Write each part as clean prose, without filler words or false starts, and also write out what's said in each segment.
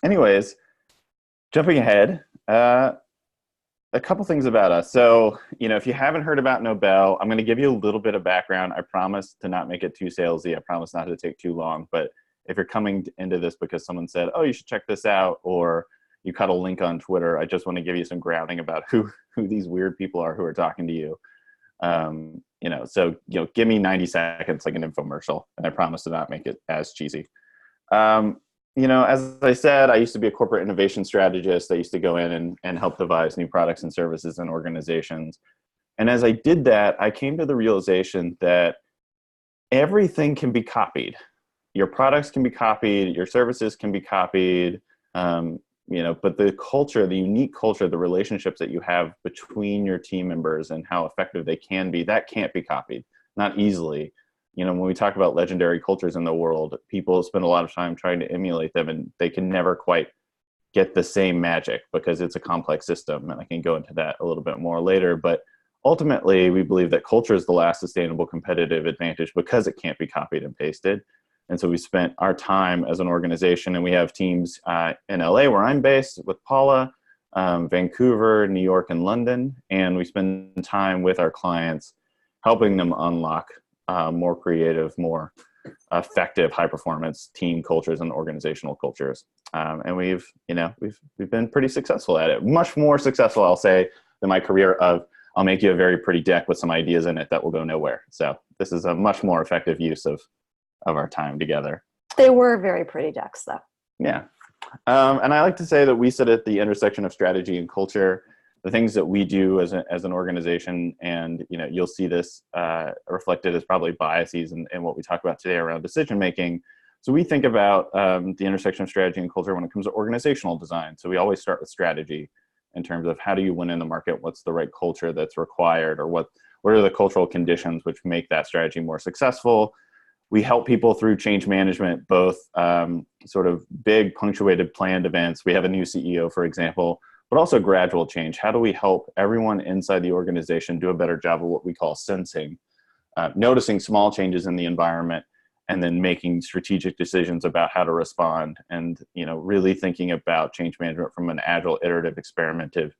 anyways, jumping ahead, a couple things about us. So, if you haven't heard about Nobel, I'm going to give you a little bit of background. I promise to not make it too salesy. I promise not to take too long. But if you're coming into this because someone said, "Oh, you should check this out," or you caught a link on Twitter, I just want to give you some grounding about who these weird people are who are talking to you. Give me 90 seconds like an infomercial, and I promise to not make it as cheesy. As I said, I used to be a corporate innovation strategist. I used to go in and help devise new products and services in organizations. And as I did that, I came to the realization that everything can be copied. Your products can be copied, your services can be copied, but the culture, the unique culture, the relationships that you have between your team members and how effective they can be, that can't be copied, not easily. When we talk about legendary cultures in the world, people spend a lot of time trying to emulate them, and they can never quite get the same magic because it's a complex system. And I can go into that a little bit more later. But ultimately, we believe that culture is the last sustainable competitive advantage because it can't be copied and pasted. And so we spent our time as an organization, and we have teams in LA where I'm based with Paula, Vancouver, New York, and London. And we spend time with our clients, helping them unlock more creative, more effective, high-performance team cultures and organizational cultures. And we've been pretty successful at it. Much more successful, I'll say, than my career of I'll make you a very pretty deck with some ideas in it that will go nowhere. So this is a much more effective use of our time together. They were very pretty decks, though. Yeah. And I like to say that we sit at the intersection of strategy and culture. The things that we do as an organization, and you'll see this reflected as probably biases in what we talk about today around decision making. So we think about the intersection of strategy and culture when it comes to organizational design. So we always start with strategy in terms of how do you win in the market, what's the right culture that's required, or what are the cultural conditions which make that strategy more successful. We help people through change management, both sort of big punctuated planned events. We have a new CEO, for example, but also gradual change. How do we help everyone inside the organization do a better job of what we call sensing, noticing small changes in the environment, and then making strategic decisions about how to respond, and really thinking about change management from an agile, iterative, experimental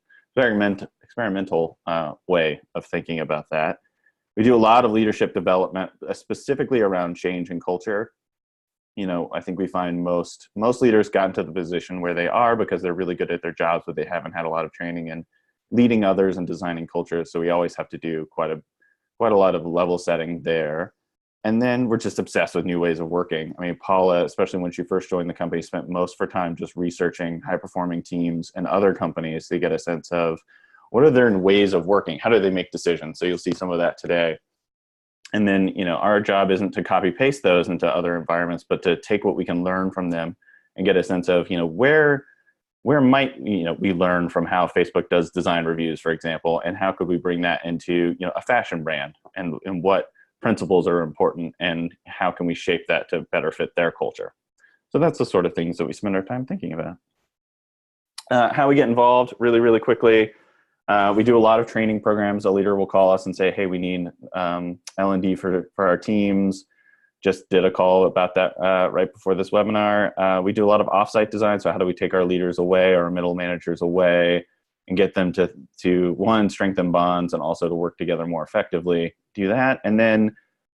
way of thinking about that. We do a lot of leadership development, specifically around change and culture. I think we find most leaders got into the position where they are because they're really good at their jobs, but they haven't had a lot of training in leading others and designing culture. So we always have to do quite a lot of level setting there. And then we're just obsessed with new ways of working. I mean, Paula, especially when she first joined the company, spent most of her time just researching high-performing teams and other companies to get a sense of what are their ways of working? How do they make decisions? So you'll see some of that today. And then, our job isn't to copy paste those into other environments, but to take what we can learn from them and get a sense of, where might, we learn from how Facebook does design reviews, for example, and how could we bring that into, a fashion brand, and what principles are important, and how can we shape that to better fit their culture? So that's the sort of things that we spend our time thinking about. How we get involved, really, really quickly. We do a lot of training programs. A leader will call us and say, hey, we need L&D for our teams. Just did a call about that right before this webinar. We do a lot of offsite design. So how do we take our leaders away, our middle managers away, and get them to one, strengthen bonds, and also to work together more effectively, do that. And then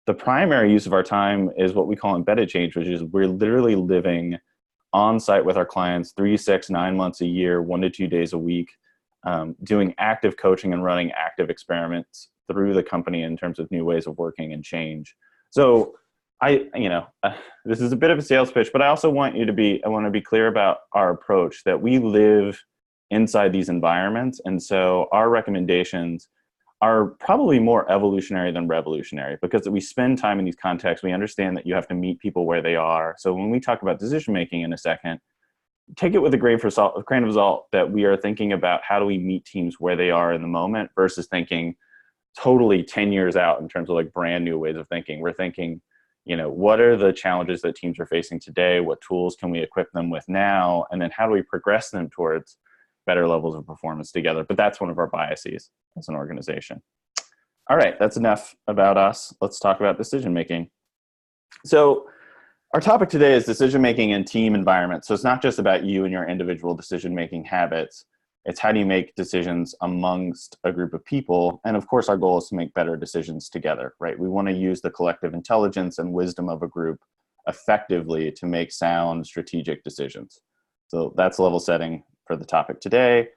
the primary use of our time is what we call embedded change, which is we're literally living on site with our clients 3, 6, 9 months a year, 1 to 2 days a week, doing active coaching and running active experiments through the company in terms of new ways of working and change. So this is a bit of a sales pitch, but I also want to be clear about our approach, that we live inside these environments. And so our recommendations are probably more evolutionary than revolutionary, because we spend time in these contexts. We understand that you have to meet people where they are. So when we talk about decision-making in a second, take it with a grain of salt that we are thinking about how do we meet teams where they are in the moment versus thinking totally 10 years out in terms of like brand new ways of thinking. We're thinking, what are the challenges that teams are facing today? What tools can we equip them with now? And then how do we progress them towards better levels of performance together? But that's one of our biases as an organization. All right, that's enough about us. Let's talk about decision making. So Our topic today is decision-making in team environments. So it's not just about you and your individual decision-making habits. It's how do you make decisions amongst a group of people? And of course, our goal is to make better decisions together, right? We want to use the collective intelligence and wisdom of a group effectively to make sound strategic decisions. So that's level setting for the topic today.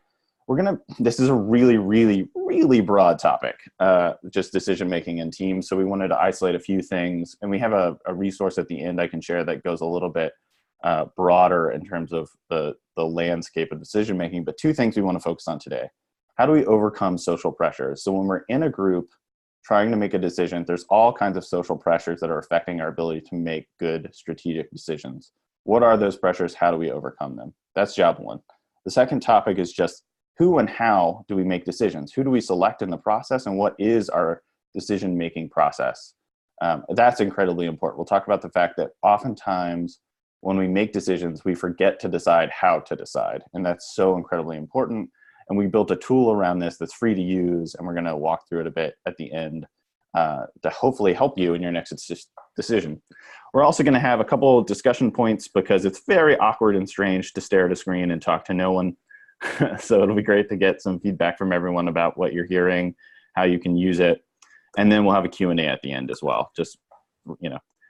This is a really, really, really broad topic, just decision-making in teams. So we wanted to isolate a few things, and we have a resource at the end I can share that goes a little bit broader in terms of the landscape of decision-making, but two things we want to focus on today. How do we overcome social pressures? So when we're in a group trying to make a decision, there's all kinds of social pressures that are affecting our ability to make good strategic decisions. What are those pressures? How do we overcome them? That's job one. The second topic is just who and how do we make decisions? Who do we select in the process, and what is our decision-making process? That's incredibly important. We'll talk about the fact that oftentimes when we make decisions, we forget to decide how to decide, and that's so incredibly important. And we built a tool around this that's free to use, and we're going to walk through it a bit at the end to hopefully help you in your next decision. We're also going to have a couple discussion points because it's very awkward and strange to stare at a screen and talk to no one. So it'll be great to get some feedback from everyone about what you're hearing, how you can use it. And then we'll have a Q&A at the end as well. Just,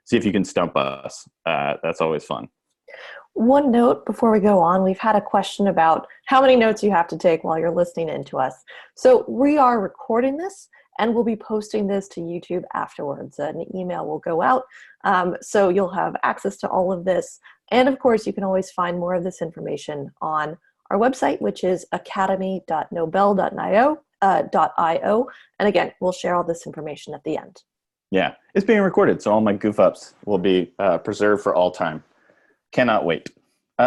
see if you can stump us. That's always fun. One note before we go on, we've had a question about how many notes you have to take while you're listening into us. So we are recording this and we'll be posting this to YouTube afterwards. An email will go out. So you'll have access to all of this. And of course, you can always find more of this information on our website, which is academy.nobel.io. And again, we'll share all this information at the end. Yeah, it's being recorded, so all my goof ups will be preserved for all time. Cannot wait.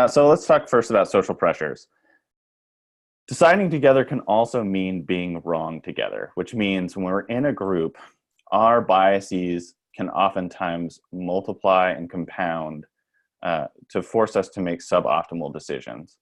So let's talk first about social pressures. Deciding together can also mean being wrong together, which means when we're in a group, our biases can oftentimes multiply and compound to force us to make suboptimal decisions.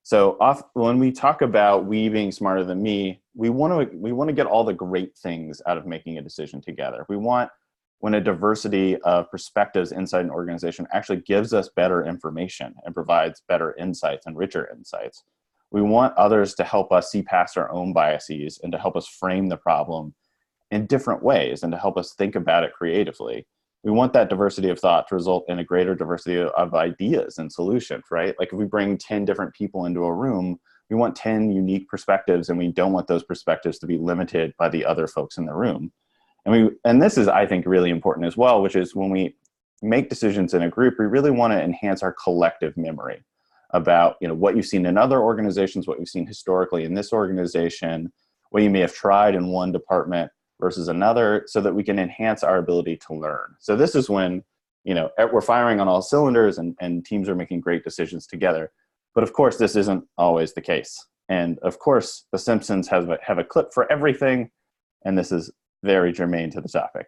So when we talk about we being smarter than me, we want to get all the great things out of making a decision together. We want when a diversity of perspectives inside an organization actually gives us better information and provides better insights and richer insights. We want others to help us see past our own biases and to help us frame the problem in different ways and to help us think about it creatively. We want that diversity of thought to result in a greater diversity of ideas and solutions, right? Like if we bring 10 different people into a room, we want 10 unique perspectives, and we don't want those perspectives to be limited by the other folks in the room. And this is, I think, really important as well, which is when we make decisions in a group, we really want to enhance our collective memory about what you've seen in other organizations, what you've seen historically in this organization, what you may have tried in one department versus another, so that we can enhance our ability to learn. So this is when, we're firing on all cylinders and teams are making great decisions together. But of course, this isn't always the case. And of course, The Simpsons have a clip for everything, and this is very germane to the topic.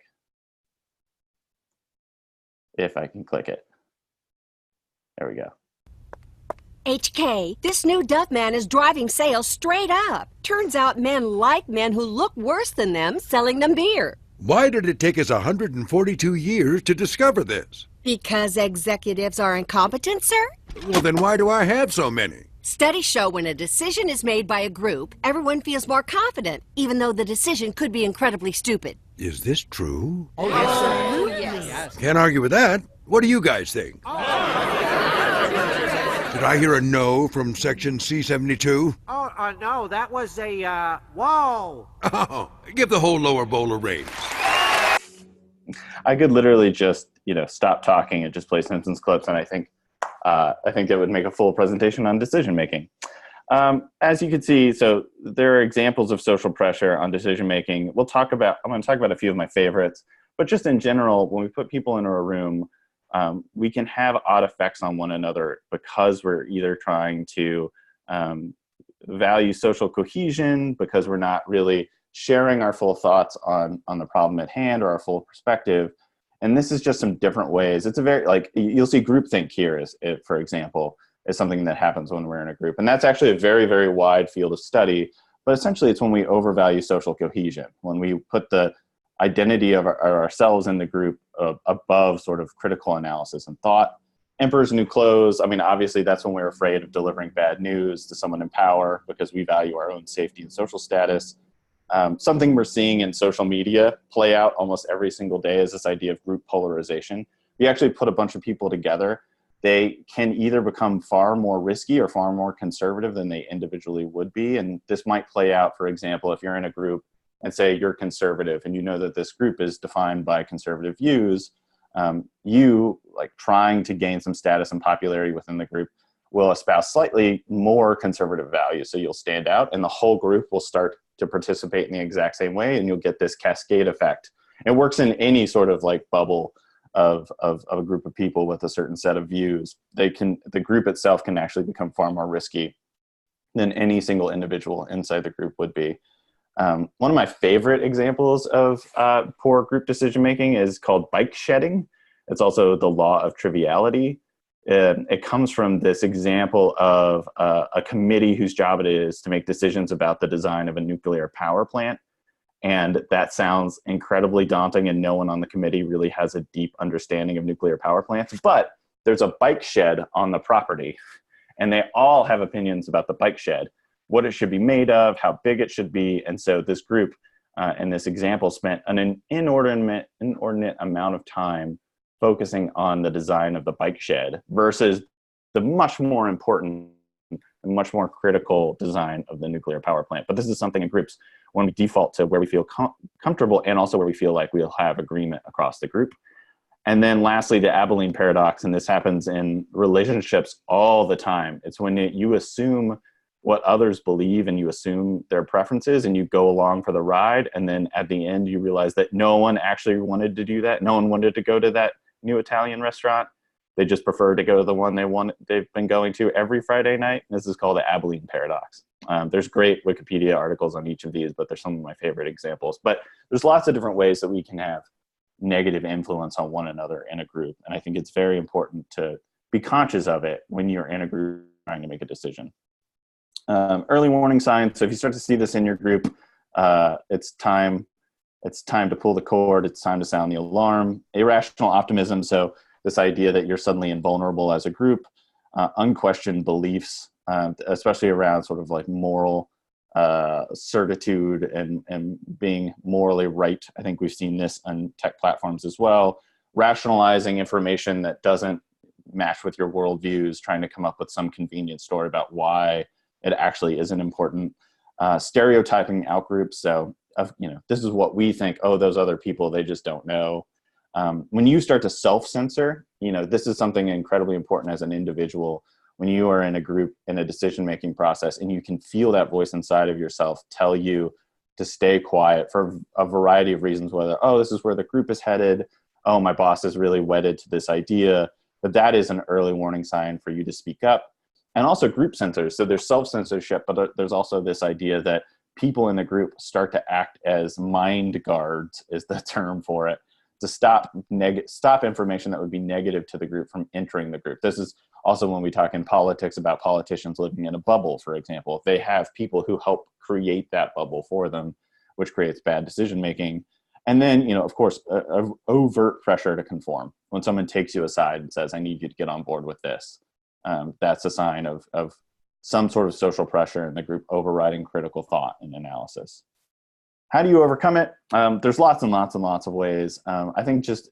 If I can click it. There we go. HK, this new Duff man is driving sales straight up. Turns out men like men who look worse than them selling them beer. Why did it take us 142 years to discover this? Because executives are incompetent, sir? Well, then why do I have so many? Studies show when a decision is made by a group, everyone feels more confident, even though the decision could be incredibly stupid. Is this true? Oh, yes, sir. Oh, yes. Can't argue with that. What do you guys think? Did I hear a no from section C72? No, that was a, whoa! Oh, give the whole lower bowl a raise. I could literally just, stop talking and just play Simpsons clips, and I think it would make a full presentation on decision making. As you can see, so there are examples of social pressure on decision making. I'm going to talk about a few of my favorites, but just in general, when we put people into a room, we can have odd effects on one another because we're either trying to value social cohesion, because we're not really sharing our full thoughts on the problem at hand or our full perspective. And this is just some different ways. It's a very, you'll see groupthink here, for example, is something that happens when we're in a group. And that's actually a very, very wide field of study. But essentially, it's when we overvalue social cohesion, when we put the identity of ourselves in the group above sort of critical analysis and thought. Emperor's new clothes. I mean, obviously that's when we're afraid of delivering bad news to someone in power because we value our own safety and social status. Something we're seeing in social media play out almost every single day is this idea of group polarization. We actually put a bunch of people together. They can either become far more risky or far more conservative than they individually would be. And this might play out, for example, if you're in a group and say you're conservative and you know that this group is defined by conservative views, you, like trying to gain some status and popularity within the group, will espouse slightly more conservative values. So you'll stand out and the whole group will start to participate in the exact same way, and you'll get this cascade effect. It works in any sort of like bubble of a group of people with a certain set of views. The group itself can actually become far more risky than any single individual inside the group would be. One of my favorite examples of poor group decision-making is called bike shedding. It's also the law of triviality. It comes from this example of a committee whose job it is to make decisions about the design of a nuclear power plant. And that sounds incredibly daunting, and no one on the committee really has a deep understanding of nuclear power plants. But there's a bike shed on the property, and they all have opinions about the bike shed, what it should be made of, how big it should be. And so this group in this example spent an inordinate amount of time focusing on the design of the bike shed versus the much more important and much more critical design of the nuclear power plant. But this is something in groups when we default to where we feel comfortable and also where we feel like we'll have agreement across the group. And then lastly, the Abilene paradox, and this happens in relationships all the time. It's when you assume what others believe and you assume their preferences and you go along for the ride. And then at the end, you realize that no one actually wanted to do that. No one wanted to go to that new Italian restaurant. They just prefer to go to the one they've been going to every Friday night. This is called the Abilene paradox. There's great Wikipedia articles on each of these, but they're some of my favorite examples. But there's lots of different ways that we can have negative influence on one another in a group. And I think it's very important to be conscious of it when you're in a group trying to make a decision. Early warning signs. So if you start to see this in your group, it's time to pull the cord. It's time to sound the alarm. Irrational optimism. So this idea that you're suddenly invulnerable as a group. Unquestioned beliefs, especially around sort of like moral certitude and being morally right. I think we've seen this on tech platforms as well. Rationalizing information that doesn't match with your worldviews, trying to come up with some convenient story about why it actually isn't important. Stereotyping outgroups. So, this is what we think. Oh, those other people, they just don't know. When you start to self-censor, this is something incredibly important as an individual. When you are in a group in a decision-making process and you can feel that voice inside of yourself tell you to stay quiet for a variety of reasons, whether, oh, this is where the group is headed. Oh, my boss is really wedded to this idea. But that is an early warning sign for you to speak up. And also group censors. So there's self-censorship, but there's also this idea that people in the group start to act as mind guards, is the term for it, to stop information that would be negative to the group from entering the group. This is also when we talk in politics about politicians living in a bubble, for example. They have people who help create that bubble for them, which creates bad decision-making. And then, of course, overt pressure to conform. When someone takes you aside and says, I need you to get on board with this, that's a sign of some sort of social pressure in the group overriding critical thought and analysis. How do you overcome it? There's lots and lots and lots of ways. I think just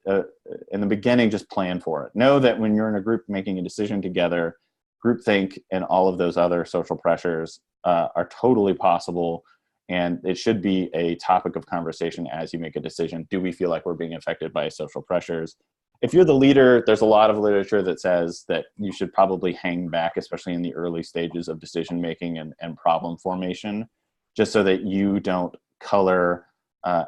in the beginning, just plan for it. Know that when you're in a group making a decision together, groupthink and all of those other social pressures are totally possible. And it should be a topic of conversation as you make a decision. Do we feel like we're being affected by social pressures? If you're the leader, there's a lot of literature that says that you should probably hang back, especially in the early stages of decision-making and problem formation, just so that you don't color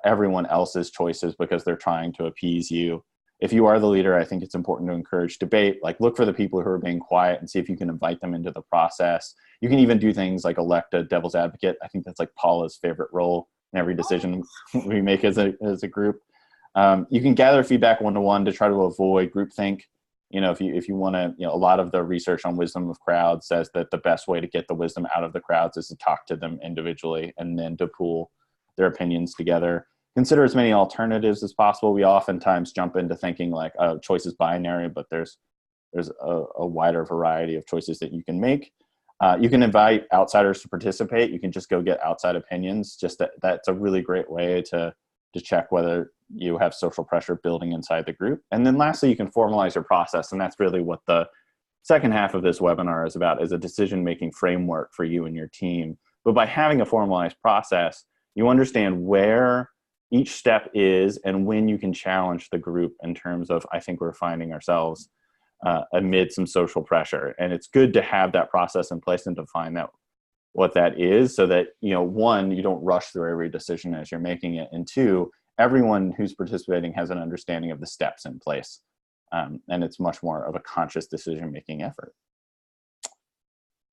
everyone else's choices because they're trying to appease you. If you are the leader, I think it's important to encourage debate. Like, look for the people who are being quiet and see if you can invite them into the process. You can even do things like elect a devil's advocate. I think that's like Paula's favorite role in every decision we make as a group. You can gather feedback one-to-one to try to avoid groupthink. If you want to, a lot of the research on wisdom of crowds says that the best way to get the wisdom out of the crowds is to talk to them individually and then to pool their opinions together. consider as many alternatives as possible. We oftentimes jump into thinking like, oh, choice is binary, but there's a wider variety of choices that you can make. You can invite outsiders to participate. You can just go get outside opinions. That's a really great way to check whether you have social pressure building inside the group. And then lastly, you can formalize your process. And that's really what the second half of this webinar is about, is a decision-making framework for you and your team. But by having a formalized process, you understand where each step is and when you can challenge the group in terms of, I think we're finding ourselves amid some social pressure. And it's good to have that process in place and define what that is, so that, one, you don't rush through every decision as you're making it, and two, everyone who's participating has an understanding of the steps in place. And it's much more of a conscious decision-making effort.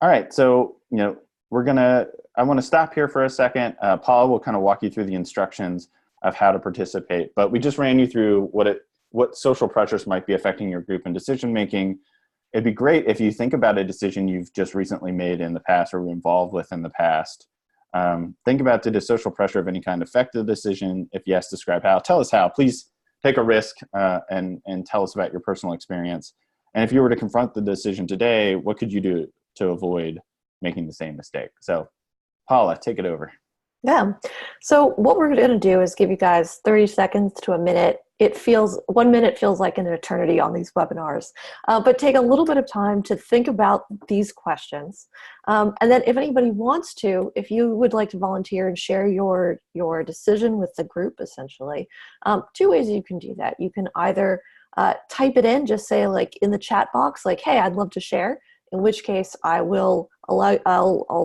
All right, so, I want to stop here for a second. Paula will kind of walk you through the instructions of how to participate, but we just ran you through what social pressures might be affecting your group and decision-making. It'd be great if you think about a decision you've just recently made in the past or were involved with in the past. Think about, did a social pressure of any kind affect the decision? If yes, describe how. Tell us how. Please take a risk and tell us about your personal experience. And if you were to confront the decision today, what could you do to avoid making the same mistake? So Paula, take it over. Yeah. So what we're going to do is give you guys 30 seconds to a minute. 1 minute feels like an eternity on these webinars, but take a little bit of time to think about these questions. And then if anybody wants to, if you would like to volunteer and share your decision with the group, essentially, two ways you can do that. You can either type it in, just say like in the chat box, like, hey, I'd love to share, in which case I'll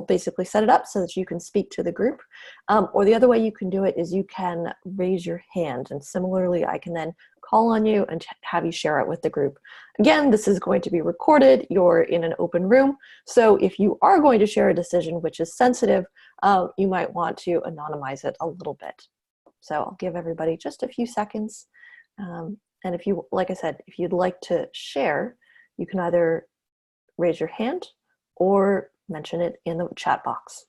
basically set it up so that you can speak to the group. Or the other way you can do it is you can raise your hand, and similarly I can then call on you and have you share it with the group. Again, this is going to be recorded. You're in an open room, so if you are going to share a decision which is sensitive, you might want to anonymize it a little bit. So I'll give everybody just a few seconds. And if you, like I said, if you'd like to share, you can either raise your hand or mention it in the chat box.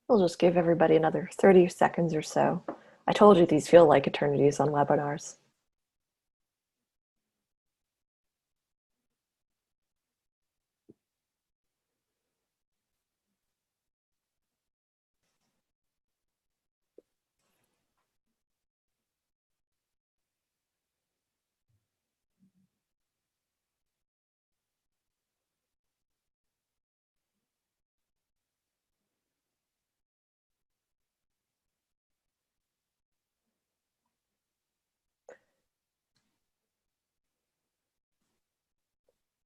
We'll just give everybody another 30 seconds or so. I told you these feel like eternities on webinars.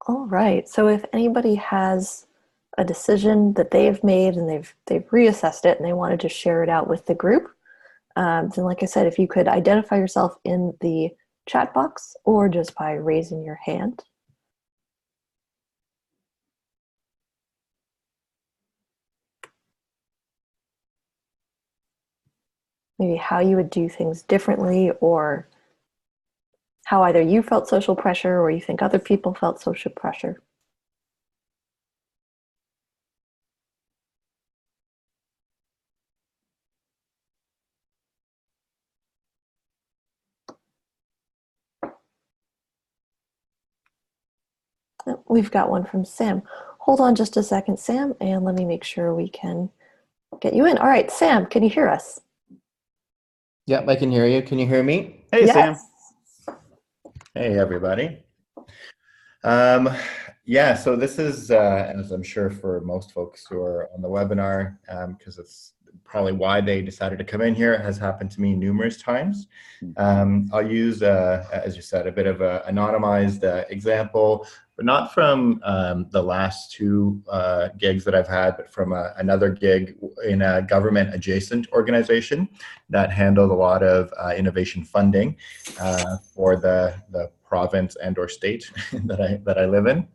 All right, so if anybody has a decision that they've made and they've reassessed it and they wanted to share it out with the group, then like I said, if you could identify yourself in the chat box or just by raising your hand. Maybe how you would do things differently, or how either you felt social pressure or you think other people felt social pressure. We've got one from Sam. Hold on just a second, Sam, and let me make sure we can get you in. All right, Sam, can you hear us? Yep, I can hear you. Can you hear me? Hey, Yes. Sam. Hey, everybody. So this is, as I'm sure for most folks who are on the webinar, because probably why they decided to come in here has happened to me numerous times. I'll use, as you said, a bit of an anonymized example, but not from the last two gigs that I've had, but from another gig in a government adjacent organization that handled a lot of innovation funding for the province and or state that I live in.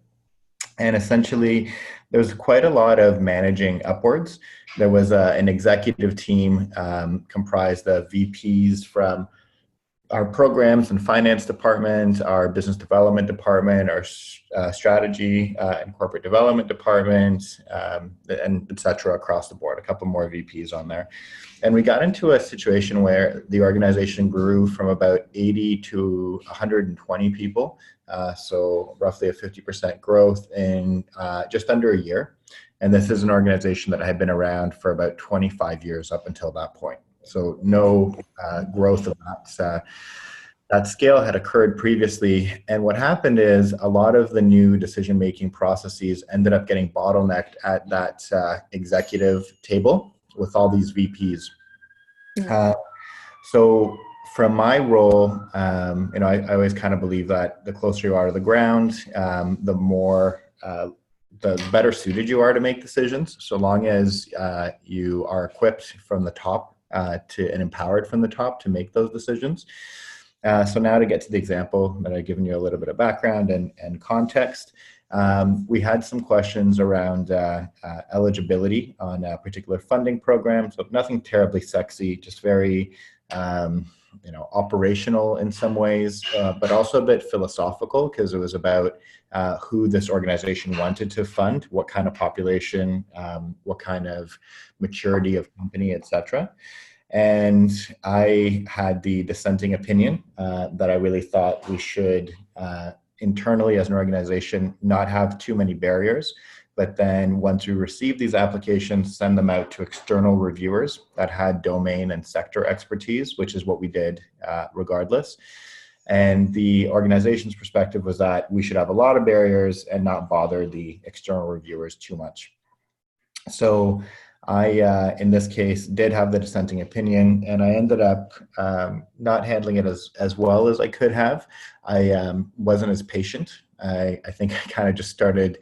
And essentially, there was quite a lot of managing upwards. There was an executive team comprised of VPs from our programs and finance department, our business development department, our strategy and corporate development department, and et cetera across the board, a couple more VPs on there. And we got into a situation where the organization grew from about 80 to 120 people. So roughly a 50% growth in just under a year. And this is an organization that had been around for about 25 years up until that point. So no growth of that scale had occurred previously. And what happened is a lot of the new decision-making processes ended up getting bottlenecked at that executive table with all these VPs. So from my role, I always kind of believe that the closer you are to the ground, the better suited you are to make decisions, so long as you are equipped from the top and empowered from the top to make those decisions. So now to get to the example that I've given you a little bit of background and context, we had some questions around eligibility on a particular funding program. So nothing terribly sexy, just very operational in some ways, but also a bit philosophical, because it was about who this organization wanted to fund, what kind of population, what kind of maturity of company, etc. And I had the dissenting opinion that I really thought we should internally as an organization not have too many barriers, but then once we receive these applications, send them out to external reviewers that had domain and sector expertise, which is what we did regardless. And the organization's perspective was that we should have a lot of barriers and not bother the external reviewers too much. So I, in this case, did have the dissenting opinion, and I ended up not handling it as well as I could have. I wasn't as patient. I think I kind of just started,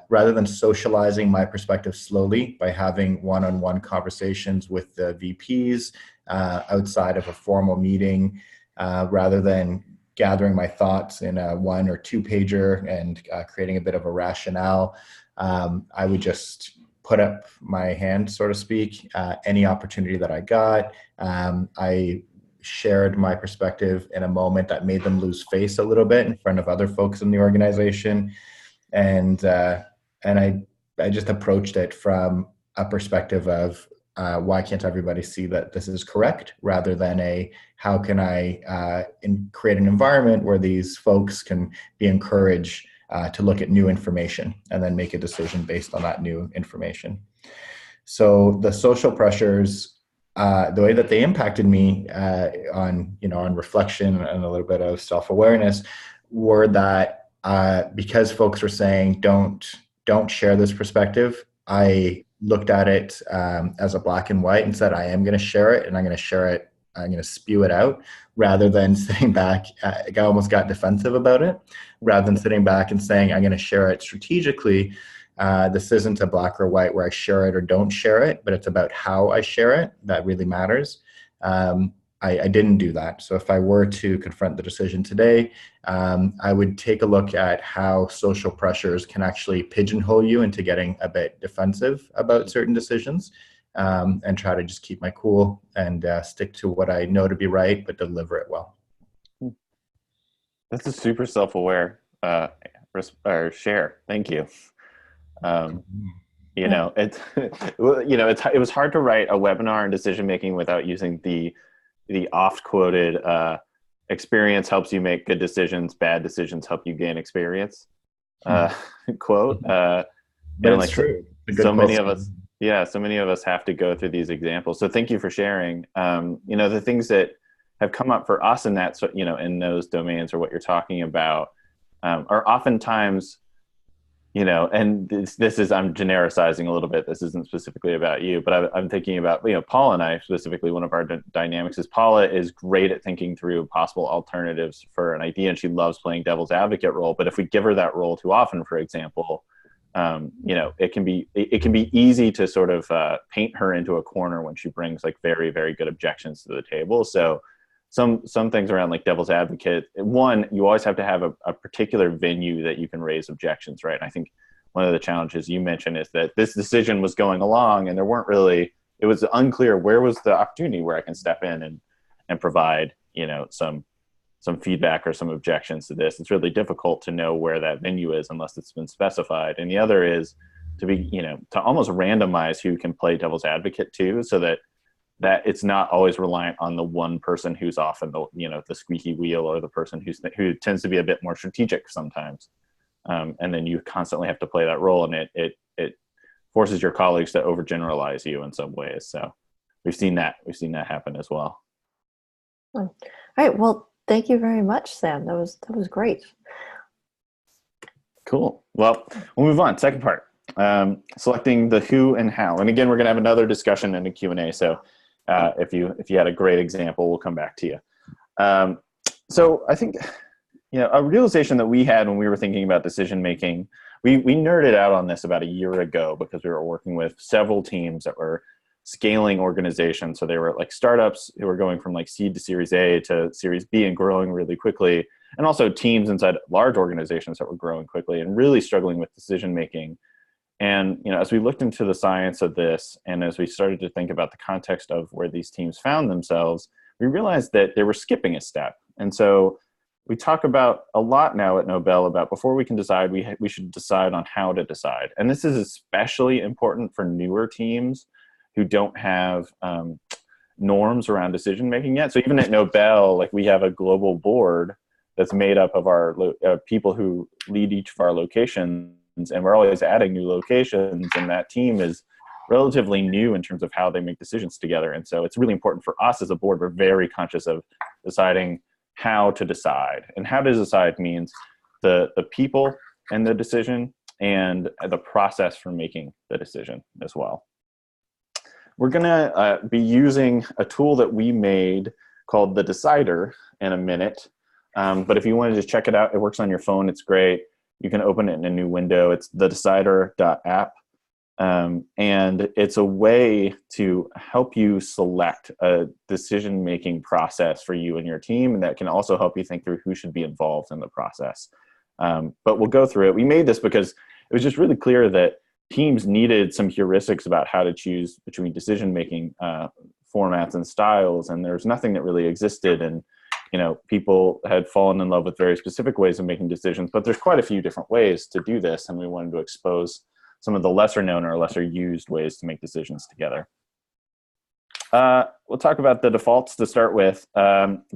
rather than socializing my perspective slowly by having one-on-one conversations with the VPs outside of a formal meeting, rather than gathering my thoughts in a 1 or 2 pager and creating a bit of a rationale, I would just put up my hand, so to speak, any opportunity that I got. I shared my perspective in a moment that made them lose face a little bit in front of other folks in the organization. And I just approached it from a perspective of why can't everybody see that this is correct, rather than how can I create an environment where these folks can be encouraged to look at new information and then make a decision based on that new information. So the social pressures, the way that they impacted me on reflection and a little bit of self-awareness, were that because folks were saying don't share this perspective, I looked at it as a black and white and said, I am going to share it, and I'm going to share it. I'm going to spew it out, rather than sitting back. I almost got defensive about it, rather than sitting back and saying, I'm going to share it strategically. This isn't a black or white where I share it or don't share it, but it's about how I share it that really matters. I didn't do that. So if I were to confront the decision today, I would take a look at how social pressures can actually pigeonhole you into getting a bit defensive about certain decisions, and try to just keep my cool and stick to what I know to be right, but deliver it well. That's a super self-aware share. Thank you. It was hard to write a webinar on decision making without using the oft quoted experience helps you make good decisions, bad decisions help you gain experience quote. But it's true. So many of us have to go through these examples. So thank you for sharing. The things that have come up for us in that, in those domains, or what you're talking about, are oftentimes and this is, I'm genericizing a little bit. This isn't specifically about you, but I'm thinking about, Paula and I specifically, one of our dynamics is Paula is great at thinking through possible alternatives for an idea, and she loves playing devil's advocate role. But if we give her that role too often, for example, it can be easy to sort of paint her into a corner when she brings like very, very good objections to the table. So some things around like devil's advocate, one, you always have to have a particular venue that you can raise objections, right? And I think one of the challenges you mentioned is that this decision was going along and it was unclear where was the opportunity where I can step in and provide, some feedback or some objections to this. It's really difficult to know where that venue is unless it's been specified. And the other is to almost randomize who can play devil's advocate too, so that it's not always reliant on the one person who's often the squeaky wheel, or the person who tends to be a bit more strategic sometimes. And then you constantly have to play that role, and it forces your colleagues to overgeneralize you in some ways. So we've seen that happen as well. All right. Well, thank you very much, Sam. That was great. Cool. Well, we'll move on. Second part, selecting the who and how. And again, we're going to have another discussion in the Q&A. So if you had a great example, we'll come back to you. So I think, a realization that we had when we were thinking about decision making, we nerded out on this about a year ago because we were working with several teams that were scaling organizations. So they were like startups who were going from like seed to Series A to Series B and growing really quickly, and also teams inside large organizations that were growing quickly and really struggling with decision making. And as we looked into the science of this, and as we started to think about the context of where these teams found themselves, we realized that they were skipping a step. And so we talk about a lot now at Nobel about before we can decide, we should decide on how to decide. And this is especially important for newer teams who don't have norms around decision making yet. So even at Nobel, like we have a global board that's made up of our people who lead each of our locations, and we're always adding new locations, and that team is relatively new in terms of how they make decisions together. And so it's really important for us as a board. We're very conscious of deciding how to decide, and how to decide means the people and the decision and the process for making the decision as well. We're going to be using a tool that we made called the Decider in a minute. But if you wanted to check it out, it works on your phone. It's great. You can open it in a new window. It's thedecider.app. And it's a way to help you select a decision-making process for you and your team, and that can also help you think through who should be involved in the process. But we'll go through it. We made this because it was just really clear that teams needed some heuristics about how to choose between decision-making formats and styles, and there's nothing that really existed. And people had fallen in love with very specific ways of making decisions, but there's quite a few different ways to do this, and we wanted to expose some of the lesser known or lesser used ways to make decisions together. We'll talk about the defaults to start with.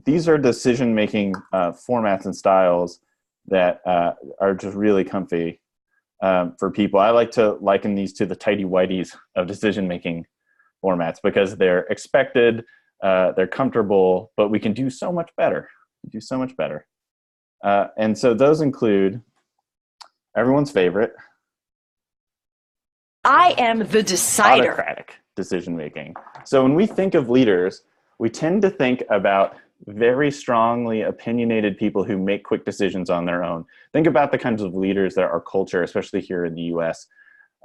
These are decision-making formats and styles that are just really comfy for people. I like to liken these to the tighty-whities of decision-making formats because they're expected, they're comfortable, but we can do so much better. And so those include everyone's favorite, I am the decider. Autocratic decision-making. So when we think of leaders, we tend to think about very strongly opinionated people who make quick decisions on their own. Think about the kinds of leaders that our culture, especially here in the US,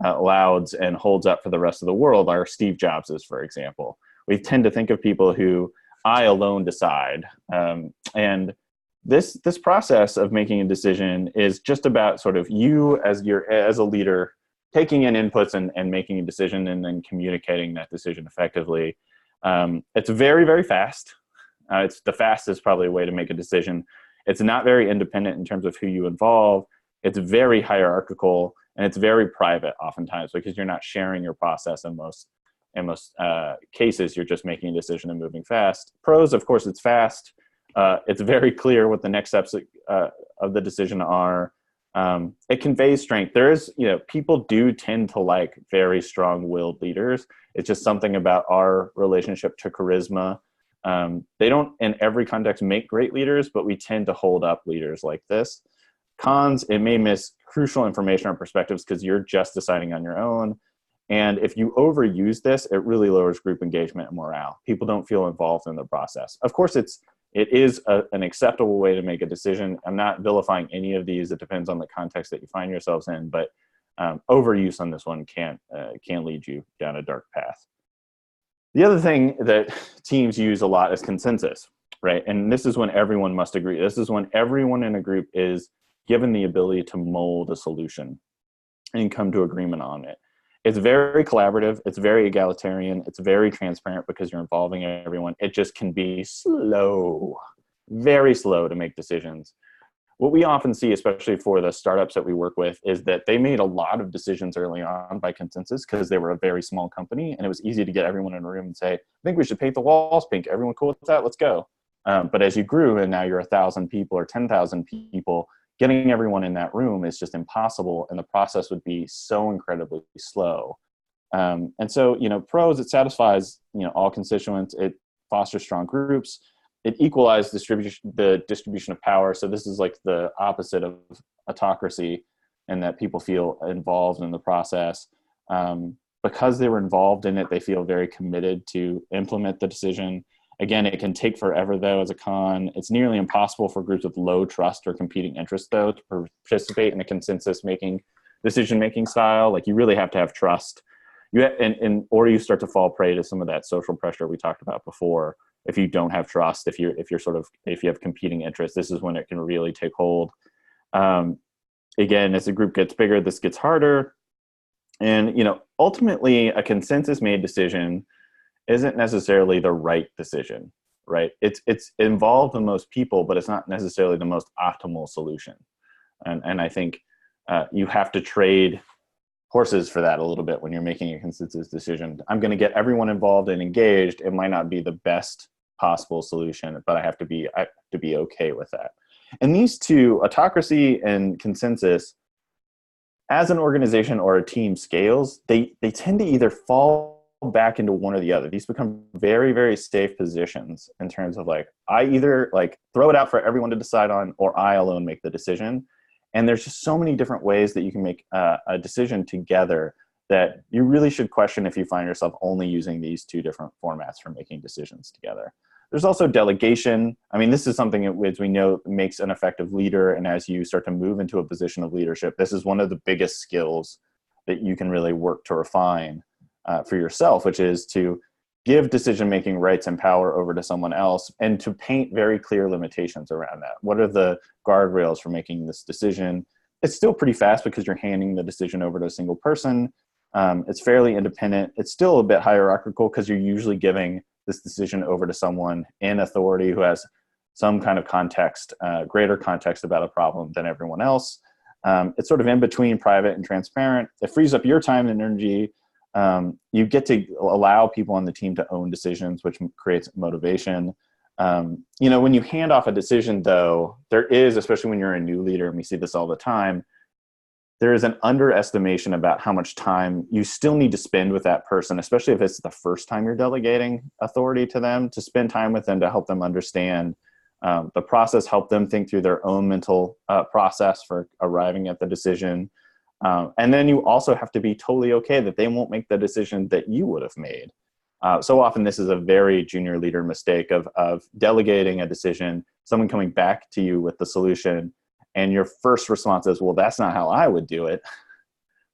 lauds and holds up for the rest of the world, are Steve Jobses, for example. We tend to think of people who I alone decide. And this process of making a decision is just about sort of you as a leader taking in inputs and making a decision and then communicating that decision effectively. It's very, very fast. It's the fastest probably way to make a decision. It's not very independent in terms of who you involve. It's very hierarchical, and it's very private oftentimes because you're not sharing your process in most cases. You're just making a decision and moving fast. Pros, of course, it's fast. It's very clear what the next steps of the decision are. It conveys strength. There is, people do tend to like very strong-willed leaders. It's just something about our relationship to charisma. They don't, in every context, make great leaders, but we tend to hold up leaders like this. Cons, it may miss crucial information or perspectives because you're just deciding on your own. And if you overuse this, it really lowers group engagement and morale. People don't feel involved in the process. Of course, it is an acceptable way to make a decision. I'm not vilifying any of these. It depends on the context that you find yourselves in, but overuse on this one can lead you down a dark path. The other thing that teams use a lot is consensus, right? And this is when everyone must agree. This is when everyone in a group is given the ability to mold a solution and come to agreement on it. It's very collaborative. It's very egalitarian. It's very transparent because you're involving everyone. It just can be slow, very slow to make decisions. What we often see, especially for the startups that we work with, is that they made a lot of decisions early on by consensus because they were a very small company, and it was easy to get everyone in a room and say, I think we should paint the walls pink. Everyone cool with that? Let's go. But as you grew and now you're 1,000 people or 10,000 people, getting everyone in that room is just impossible, and the process would be so incredibly slow. And so, pros, it satisfies, all constituents. It fosters strong groups. It equalizes the distribution of power. So this is like the opposite of autocracy, and that people feel involved in the process. Because they were involved in it, they feel very committed to implement the decision. Again, it can take forever, though, as a con. It's nearly impossible for groups with low trust or competing interests, though, to participate in a decision-making style. Like, you really have to have trust. Or you start to fall prey to some of that social pressure we talked about before. If you don't have trust, if you have competing interests, this is when it can really take hold. Again, as the group gets bigger, this gets harder. And, ultimately, a consensus-made decision isn't necessarily the right decision, right? It's involved in most people, but it's not necessarily the most optimal solution. And I think you have to trade horses for that a little bit when you're making a consensus decision. I'm going to get everyone involved and engaged. It might not be the best possible solution, but I have to be okay with that. And these two, autocracy and consensus, as an organization or a team scales, they tend to either fall back into one or the other. These become very, very safe positions in terms of I either throw it out for everyone to decide on, or I alone make the decision. And there's just so many different ways that you can make a decision together that you really should question if you find yourself only using these two different formats for making decisions together. There's also delegation. I mean, this is something as we know makes an effective leader. And as you start to move into a position of leadership, this is one of the biggest skills that you can really work to refine for yourself, which is to give decision-making rights and power over to someone else, and to paint very clear limitations around that. What are the guardrails for making this decision? It's still pretty fast because you're handing the decision over to a single person. It's fairly independent. It's still a bit hierarchical because you're usually giving this decision over to someone in authority who has some kind of context, greater context about a problem than everyone else. It's sort of in between private and transparent. It frees up your time and energy. You get to allow people on the team to own decisions, which creates motivation. When you hand off a decision, though, there is, especially when you're a new leader, and we see this all the time, there is an underestimation about how much time you still need to spend with that person, especially if it's the first time you're delegating authority to them, to spend time with them to help them understand the process, help them think through their own mental process for arriving at the decision. And then you also have to be totally okay that they won't make the decision that you would have made. So often this is a very junior leader mistake of delegating a decision, someone coming back to you with the solution, and your first response is, well, that's not how I would do it.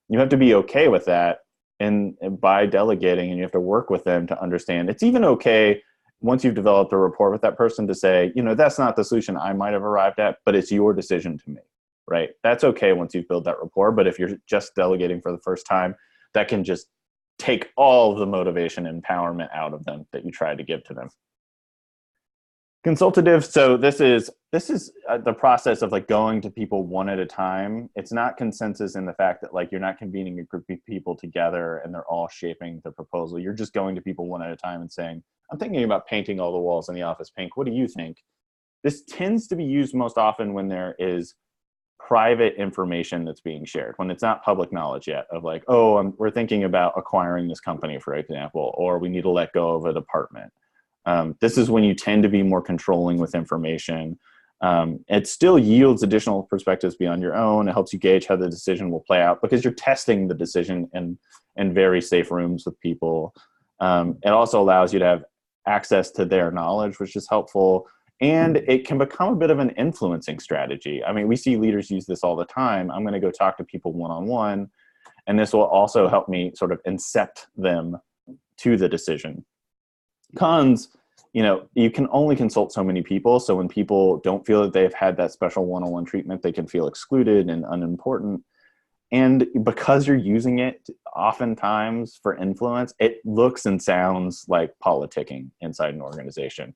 You have to be okay with that and by delegating, and you have to work with them to understand. It's even okay once you've developed a rapport with that person to say, that's not the solution I might have arrived at, but it's your decision to make. Right? That's okay once you've built that rapport. But if you're just delegating for the first time, that can just take all of the motivation and empowerment out of them that you try to give to them. Consultative. So this is the process of going to people one at a time. It's not consensus in the fact that you're not convening a group of people together and they're all shaping the proposal. You're just going to people one at a time and saying, I'm thinking about painting all the walls in the office pink. What do you think? This tends to be used most often when there is private information that's being shared, when it's not public knowledge yet of we're thinking about acquiring this company, for example, or we need to let go of a department. This is when you tend to be more controlling with information. It still yields additional perspectives beyond your own. It helps you gauge how the decision will play out because you're testing the decision in very safe rooms with people. It also allows you to have access to their knowledge, which is helpful. And it can become a bit of an influencing strategy. I mean, we see leaders use this all the time. I'm going to go talk to people one-on-one, and this will also help me sort of incept them to the decision. Cons, you can only consult so many people. So when people don't feel that they've had that special one-on-one treatment, they can feel excluded and unimportant. And because you're using it oftentimes for influence, it looks and sounds like politicking inside an organization.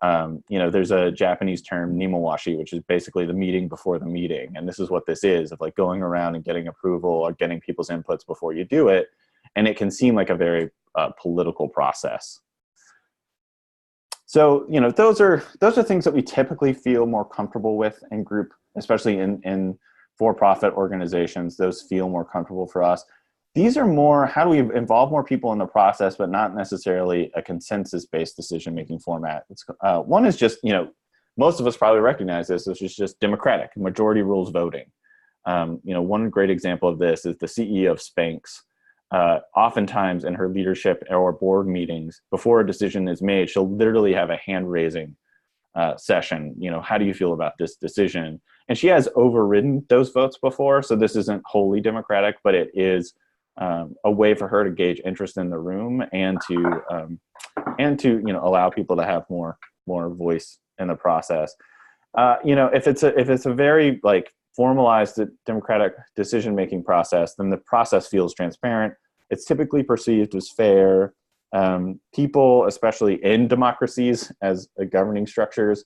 There's a Japanese term, nimowashi, which is basically the meeting before the meeting. And this is what this is, of like going around and getting approval or getting people's inputs before you do it. And it can seem like a very political process. So, those are things that we typically feel more comfortable with in group, especially in for-profit organizations. Those feel more comfortable for us. These are more, how do we involve more people in the process, but not necessarily a consensus-based decision-making format. One is just, most of us probably recognize this, which is just democratic, majority rules voting. One great example of this is the CEO of Spanx. Oftentimes in her leadership or board meetings, before a decision is made, she'll literally have a hand-raising session. How do you feel about this decision? And she has overridden those votes before, so this isn't wholly democratic, but it is a way for her to gauge interest in the room and to allow people to have more voice in the process. If it's a very formalized democratic decision-making process, then the process feels transparent. It's typically perceived as fair. People, especially in democracies as governing structures,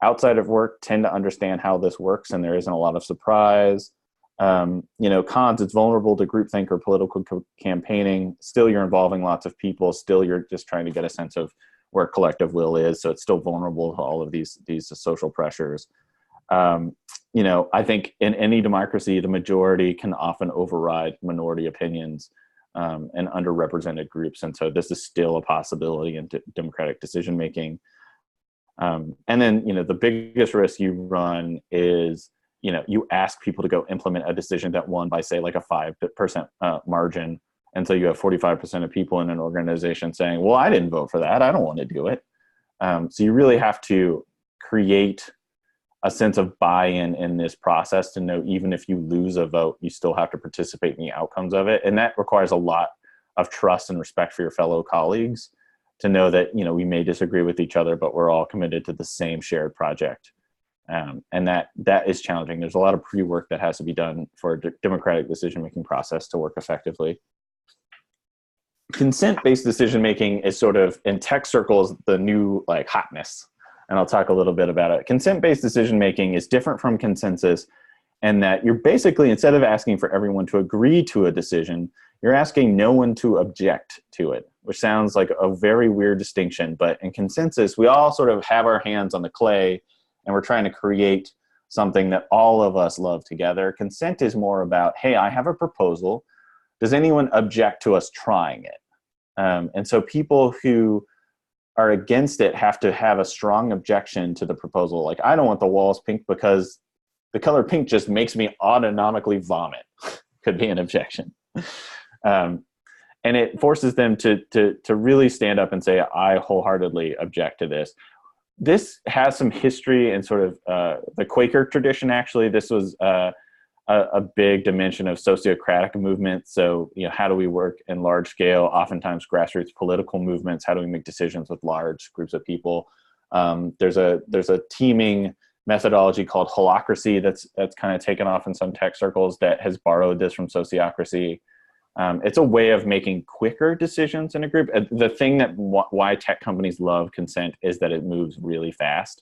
outside of work tend to understand how this works, and there isn't a lot of surprise. Cons, it's vulnerable to groupthink or political campaigning. Still, you're involving lots of people. Still, you're just trying to get a sense of where collective will is. So it's still vulnerable to all of these social pressures. I think in any democracy, the majority can often override minority opinions and underrepresented groups. And so this is still a possibility in democratic decision-making. And then, the biggest risk you run is, you ask people to go implement a decision that won by, say, like a 5% margin. And so you have 45% of people in an organization saying, well, I didn't vote for that. I don't want to do it. So you really have to create a sense of buy-in in this process to know even if you lose a vote, you still have to participate in the outcomes of it. And that requires a lot of trust and respect for your fellow colleagues to know that, we may disagree with each other, but we're all committed to the same shared project. And that is challenging. There's a lot of pre-work that has to be done for a democratic decision-making process to work effectively. Consent-based decision-making is sort of, in tech circles, the new hotness. And I'll talk a little bit about it. Consent-based decision-making is different from consensus in that you're basically, instead of asking for everyone to agree to a decision, you're asking no one to object to it, which sounds like a very weird distinction. But in consensus, we all sort of have our hands on the clay and we're trying to create something that all of us love together. Consent is more about, hey, I have a proposal. Does anyone object to us trying it? And so people who are against it have to have a strong objection to the proposal. Like, I don't want the walls pink because the color pink just makes me autonomically vomit. Could be an objection. And it forces them to really stand up and say, I wholeheartedly object to this. This has some history in sort of the Quaker tradition, actually. This was a big dimension of sociocratic movements. So, how do we work in large scale, oftentimes grassroots political movements? How do we make decisions with large groups of people? There's a teaming methodology called holacracy that's kind of taken off in some tech circles that has borrowed this from sociocracy. It's a way of making quicker decisions in a group. The thing that why tech companies love consent is that it moves really fast.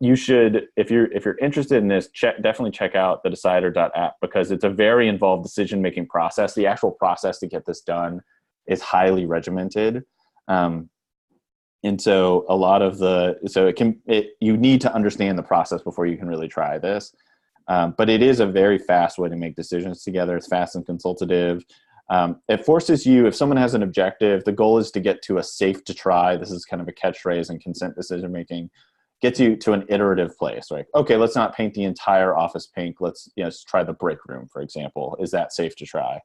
You should, if you're interested in this, definitely check out the Decider.app because it's a very involved decision-making process. The actual process to get this done is highly regimented. And so a lot of you need to understand the process before you can really try this. But it is a very fast way to make decisions together. It's fast and consultative. It forces you, if someone has an objective, the goal is to get to a safe to try. This is kind of a catchphrase in consent decision-making. gets you to an iterative place. Like, okay, let's not paint the entire office pink. Let's try the break room, for example. Is that safe to try?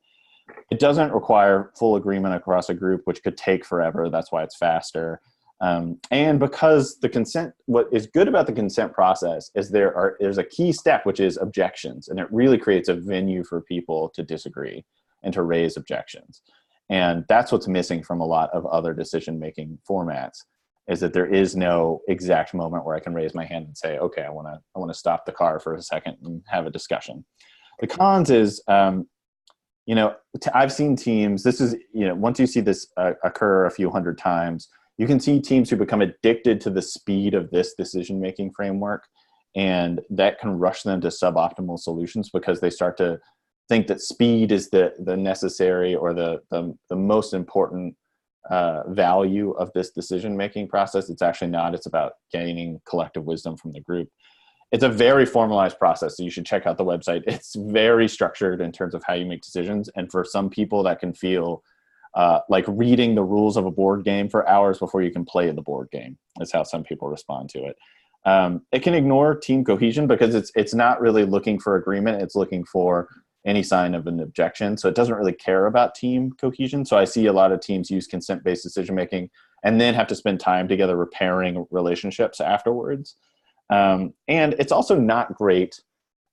It doesn't require full agreement across a group, which could take forever. That's why it's faster. And because the consent, what is good about the consent process is there's a key step, which is objections. And it really creates a venue for people to disagree and to raise objections. And that's what's missing from a lot of other decision-making formats, is that there is no exact moment where I can raise my hand and say, okay, I want to stop the car for a second and have a discussion. The cons is, I've seen teams, this is, once you see this occur a few hundred times, you can see teams who become addicted to the speed of this decision-making framework, and that can rush them to suboptimal solutions because they start to think that speed is the necessary or the most important value of this decision-making process. It's actually not. It's about gaining collective wisdom from the group. It's a very formalized process, so you should check out the website. It's very structured in terms of how you make decisions, and for some people that can feel like reading the rules of a board game for hours before you can play the board game. Is how some people respond to it. It can ignore team cohesion because it's not really looking for agreement. It's looking for any sign of an objection. So it doesn't really care about team cohesion. So I see a lot of teams use consent-based decision-making and then have to spend time together repairing relationships afterwards. And it's also not great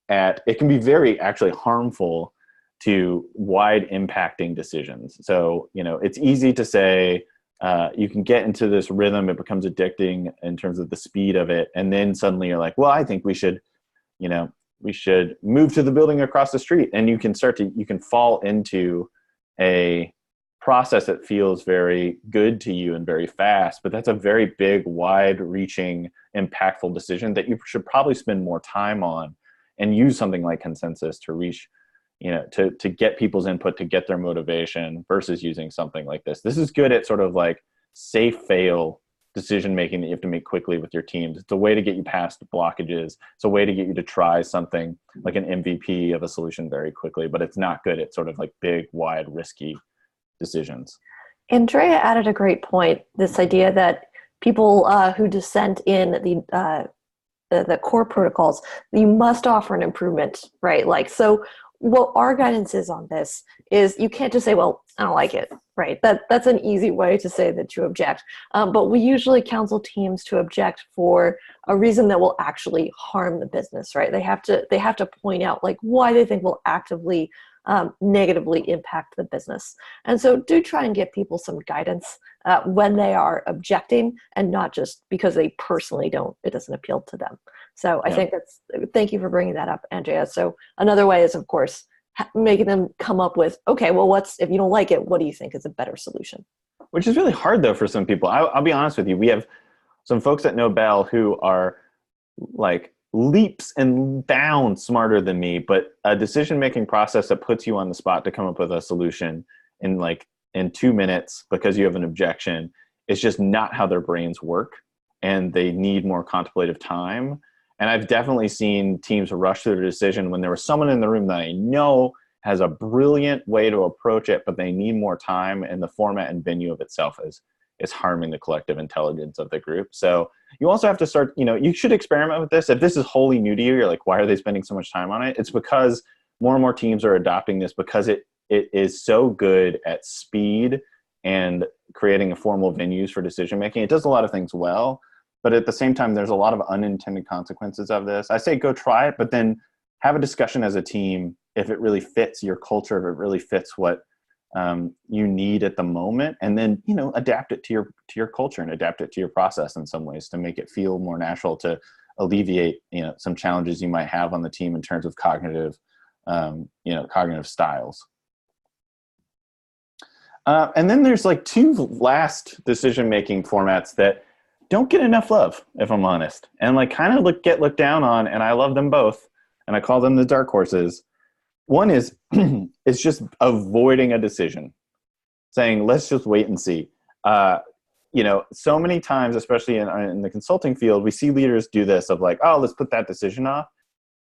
it can be very actually harmful to wide impacting decisions. So, it's easy to say, you can get into this rhythm, it becomes addicting in terms of the speed of it. And then suddenly you're like, well, I think we should move to the building across the street. And you can fall into a process that feels very good to you and very fast, but that's a very big, wide reaching, impactful decision that you should probably spend more time on and use something like consensus to reach, to get people's input, to get their motivation versus using something like this. This is good at sort of like safe fail decision making that you have to make quickly with your teams. It's a way to get you past blockages. It's a way to get you to try something like an MVP of a solution very quickly, but it's not good at sort of like big, wide, risky decisions. Andrea added a great point, this idea that people who dissent in the core protocols, you must offer an improvement, right? Like, so what our guidance is on this is you can't just say, well, I don't like it, right? That's an easy way to say that you object. But we usually counsel teams to object for a reason that will actually harm the business, right? They have to point out like why they think will actively negatively impact the business. And so do try and give people some guidance when they are objecting, and not just because they personally it doesn't appeal to them. So I think thank you for bringing that up, Andrea. So another way is, of course, making them come up with, okay, well, if you don't like it, what do you think is a better solution? Which is really hard though for some people. I'll be honest with you. We have some folks at Nobel who are like leaps and bounds smarter than me, but a decision-making process that puts you on the spot to come up with a solution in 2 minutes because you have an objection is just not how their brains work, and they need more contemplative time. And I've definitely seen teams rush through the decision when there was someone in the room that I know has a brilliant way to approach it, but they need more time, and the format and venue of itself is harming the collective intelligence of the group. So you also have to start, you should experiment with this. If this is wholly new to you, you're like, why are they spending so much time on it? It's because more and more teams are adopting this because it is so good at speed and creating formal venues for decision making. It does a lot of things well, but at the same time, there's a lot of unintended consequences of this. I say go try it, but then have a discussion as a team if it really fits your culture, if it really fits what you need at the moment, and then adapt it to your culture and adapt it to your process in some ways to make it feel more natural, to alleviate some challenges you might have on the team in terms of cognitive styles. And then there's like two last decision-making formats that don't get enough love, if I'm honest, and like kind of get looked down on, and I love them both, and I call them the dark horses. One is it's just avoiding a decision, saying, let's just wait and see. So many times, especially in the consulting field, we see leaders do this of like, oh, let's put that decision off.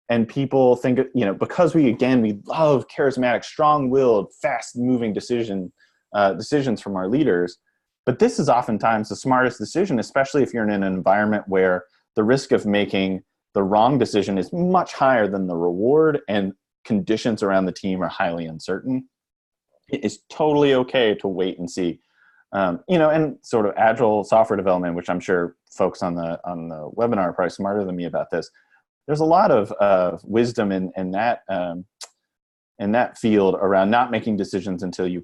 And people think, because we love charismatic, strong-willed, fast-moving decisions from our leaders. But this is oftentimes the smartest decision, especially if you're in an environment where the risk of making the wrong decision is much higher than the reward, and conditions around the team are highly uncertain. It is totally okay to wait and see. And sort of agile software development, which I'm sure folks on the webinar are probably smarter than me about this. There's a lot of wisdom in that field around not making decisions until you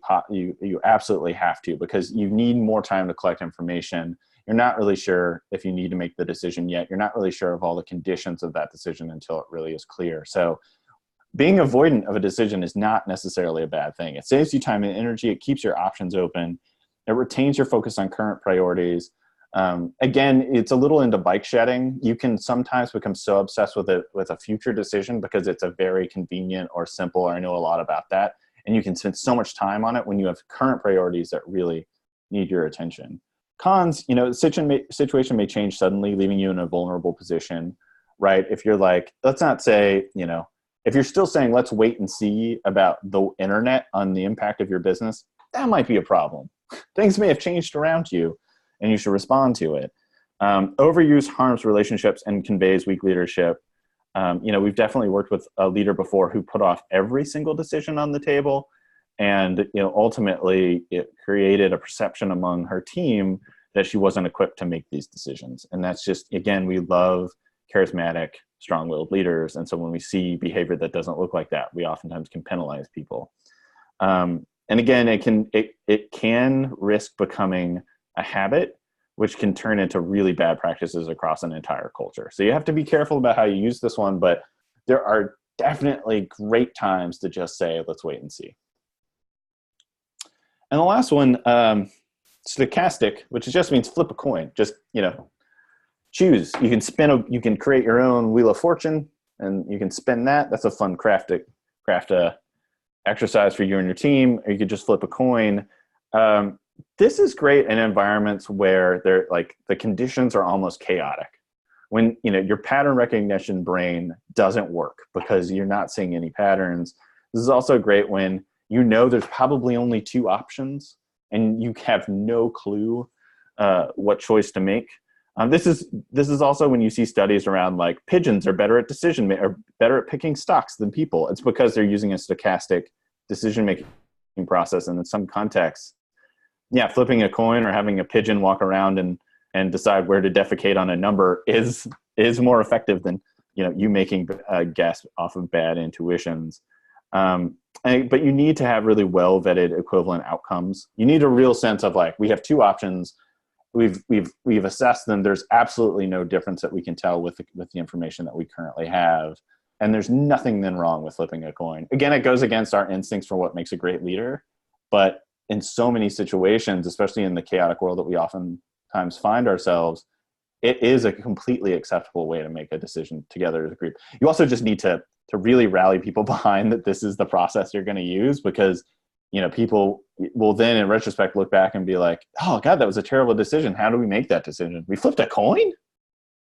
absolutely have to, because you need more time to collect information. You're not really sure if you need to make the decision yet. You're not really sure of all the conditions of that decision until it really is clear. So being avoidant of a decision is not necessarily a bad thing. It saves you time and energy. It keeps your options open. It retains your focus on current priorities. Again, it's a little into bike shedding. You can sometimes become so obsessed with a future decision because it's a very convenient or simple, or I know a lot about that. And you can spend so much time on it when you have current priorities that really need your attention. Cons, the situation may change suddenly, leaving you in a vulnerable position, right? If you're like, let's not say, if you're still saying, let's wait and see about the internet on the impact of your business, that might be a problem. Things may have changed around you, and you should respond to it. Overuse harms relationships and conveys weak leadership. We've definitely worked with a leader before who put off every single decision on the table, and ultimately it created a perception among her team that she wasn't equipped to make these decisions. And that's just, again, we love charismatic, strong-willed leaders, and so when we see behavior that doesn't look like that, we oftentimes can penalize people. And again, it can risk becoming a habit, which can turn into really bad practices across an entire culture. So you have to be careful about how you use this one, but there are definitely great times to just say, let's wait and see. And the last one, stochastic, which just means flip a coin. Just, choose. You can create your own Wheel of Fortune, and you can spin that. That's a fun craft exercise for you and your team. Or you could just flip a coin. This is great in environments where the conditions are almost chaotic. When your pattern recognition brain doesn't work because you're not seeing any patterns. This is also great when there's probably only two options and you have no clue what choice to make. This is also when you see studies around like pigeons are better at or better at picking stocks than people. It's because they're using a stochastic decision-making process, and in some contexts, flipping a coin or having a pigeon walk around and decide where to defecate on a number is more effective than you making a guess off of bad intuitions. But you need to have really well vetted equivalent outcomes. You need a real sense of we have two options. We've assessed them. There's absolutely no difference that we can tell with the information that we currently have. And there's nothing then wrong with flipping a coin. Again, it goes against our instincts for what makes a great leader. But in so many situations, especially in the chaotic world that we oftentimes find ourselves, it is a completely acceptable way to make a decision together as a group. You also just need to really rally people behind that this is the process you're going to use, because people will then in retrospect look back and be like, oh God, that was a terrible decision. How do we make that decision? We flipped a coin?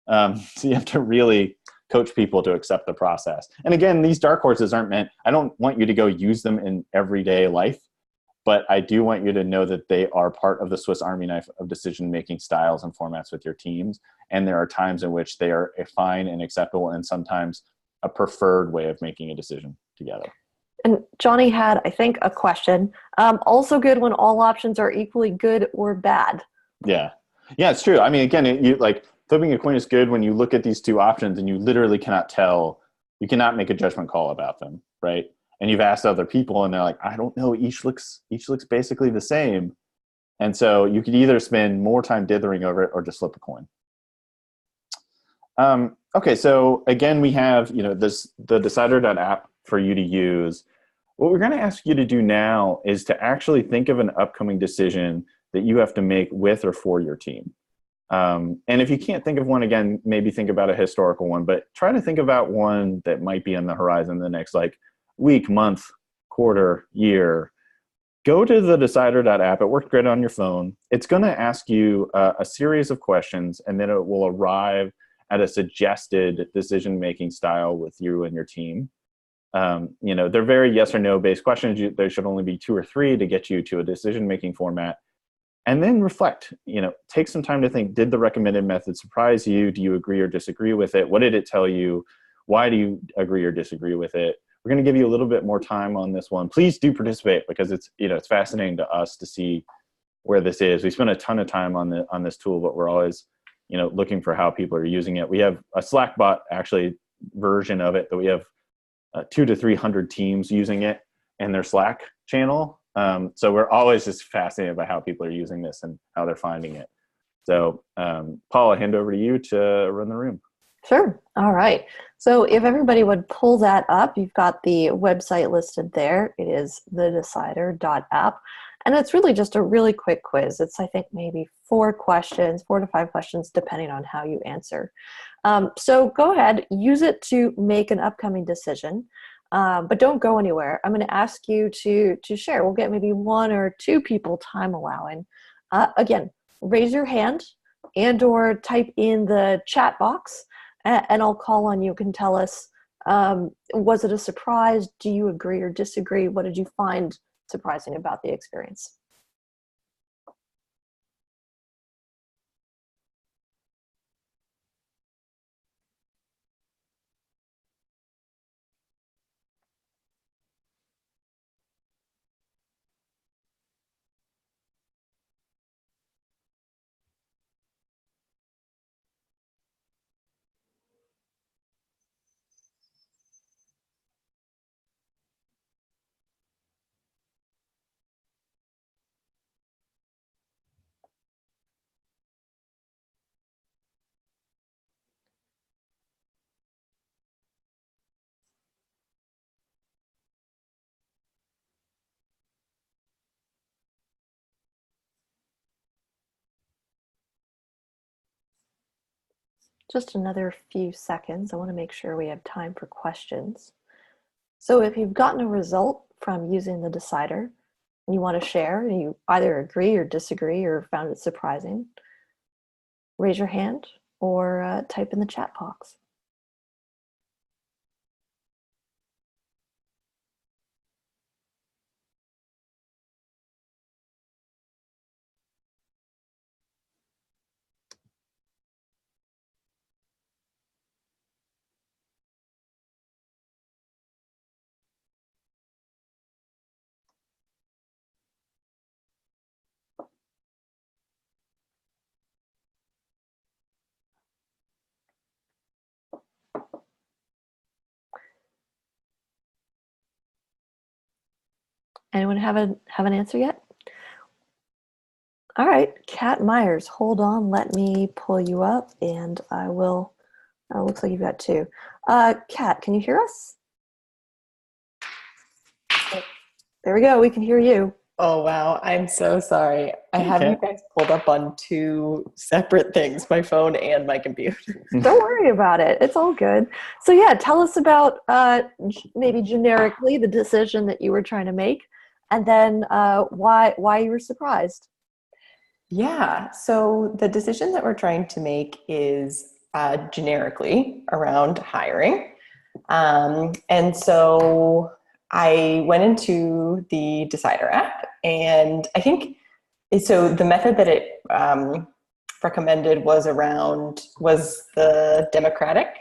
So you have to really coach people to accept the process. And again, these dark horses aren't meant, I don't want you to go use them in everyday life, but I do want you to know that they are part of the Swiss Army knife of decision-making styles and formats with your teams. And there are times in which they are fine and acceptable, and sometimes a preferred way of making a decision together. And Johnny had, I think, a question. Also good when all options are equally good or bad. Yeah, it's true. I mean, again, flipping a coin is good when you look at these two options and you literally cannot tell, you cannot make a judgment call about them, right? And you've asked other people and they're like, I don't know, each looks basically the same. And so you could either spend more time dithering over it or just flip a coin. Okay, so again, we have the Decider.app for you to use. What we're going to ask you to do now is to actually think of an upcoming decision that you have to make with or for your team. And if you can't think of one, again, maybe think about a historical one, but try to think about one that might be on the horizon the next week, month, quarter, year. Go to the Decider.app. It works great on your phone. It's going to ask you a series of questions, and then it will arrive at a suggested decision-making style with you and your team. They're very yes or no based questions. There should only be 2 or 3 to get you to a decision-making format. and then reflect, take some time to think, did the recommended method surprise you? Do you agree or disagree with it? What did it tell you? Why do you agree or disagree with it? We're going to give you a little bit more time on this one. Please do participate, because it's fascinating to us to see where this is. We spend a ton of time on this tool, but we're always, looking for how people are using it. We have a Slackbot actually version of it that we have 200 to 300 teams using it in their Slack channel. So we're always just fascinated by how people are using this and how they're finding it. So Paul, I hand over to you to run the room. Sure. All right. So if everybody would pull that up, you've got the website listed there. It is thedecider.app. And it's really just a really quick quiz. It's, I think, maybe 4 to 5 questions, depending on how you answer. So go ahead, use it to make an upcoming decision, but don't go anywhere. I'm going to ask you to share. We'll get maybe 1 or 2 people, time allowing. Again, raise your hand and or type in the chat box, and I'll call on you. You can tell us, was it a surprise? Do you agree or disagree? What did you find surprising about the experience? Just another few seconds. I want to make sure we have time for questions. So if you've gotten a result from using the Decider and you want to share, and you either agree or disagree or found it surprising, raise your hand or type in the chat box. Anyone have an answer yet? All right, Kat Myers, hold on. Let me pull you up, and I will. Oh, looks like you've got 2. Kat, can you hear us? There we go. We can hear you. Oh, wow. I'm so sorry. I have you guys pulled up on 2 separate things, my phone and my computer. Don't worry about it. It's all good. So yeah, tell us about maybe generically the decision that you were trying to make, and then why you were surprised. Yeah. So the decision that we're trying to make is generically around hiring. And so I went into the Decider app, and I think, so the method that it recommended was the Democratic,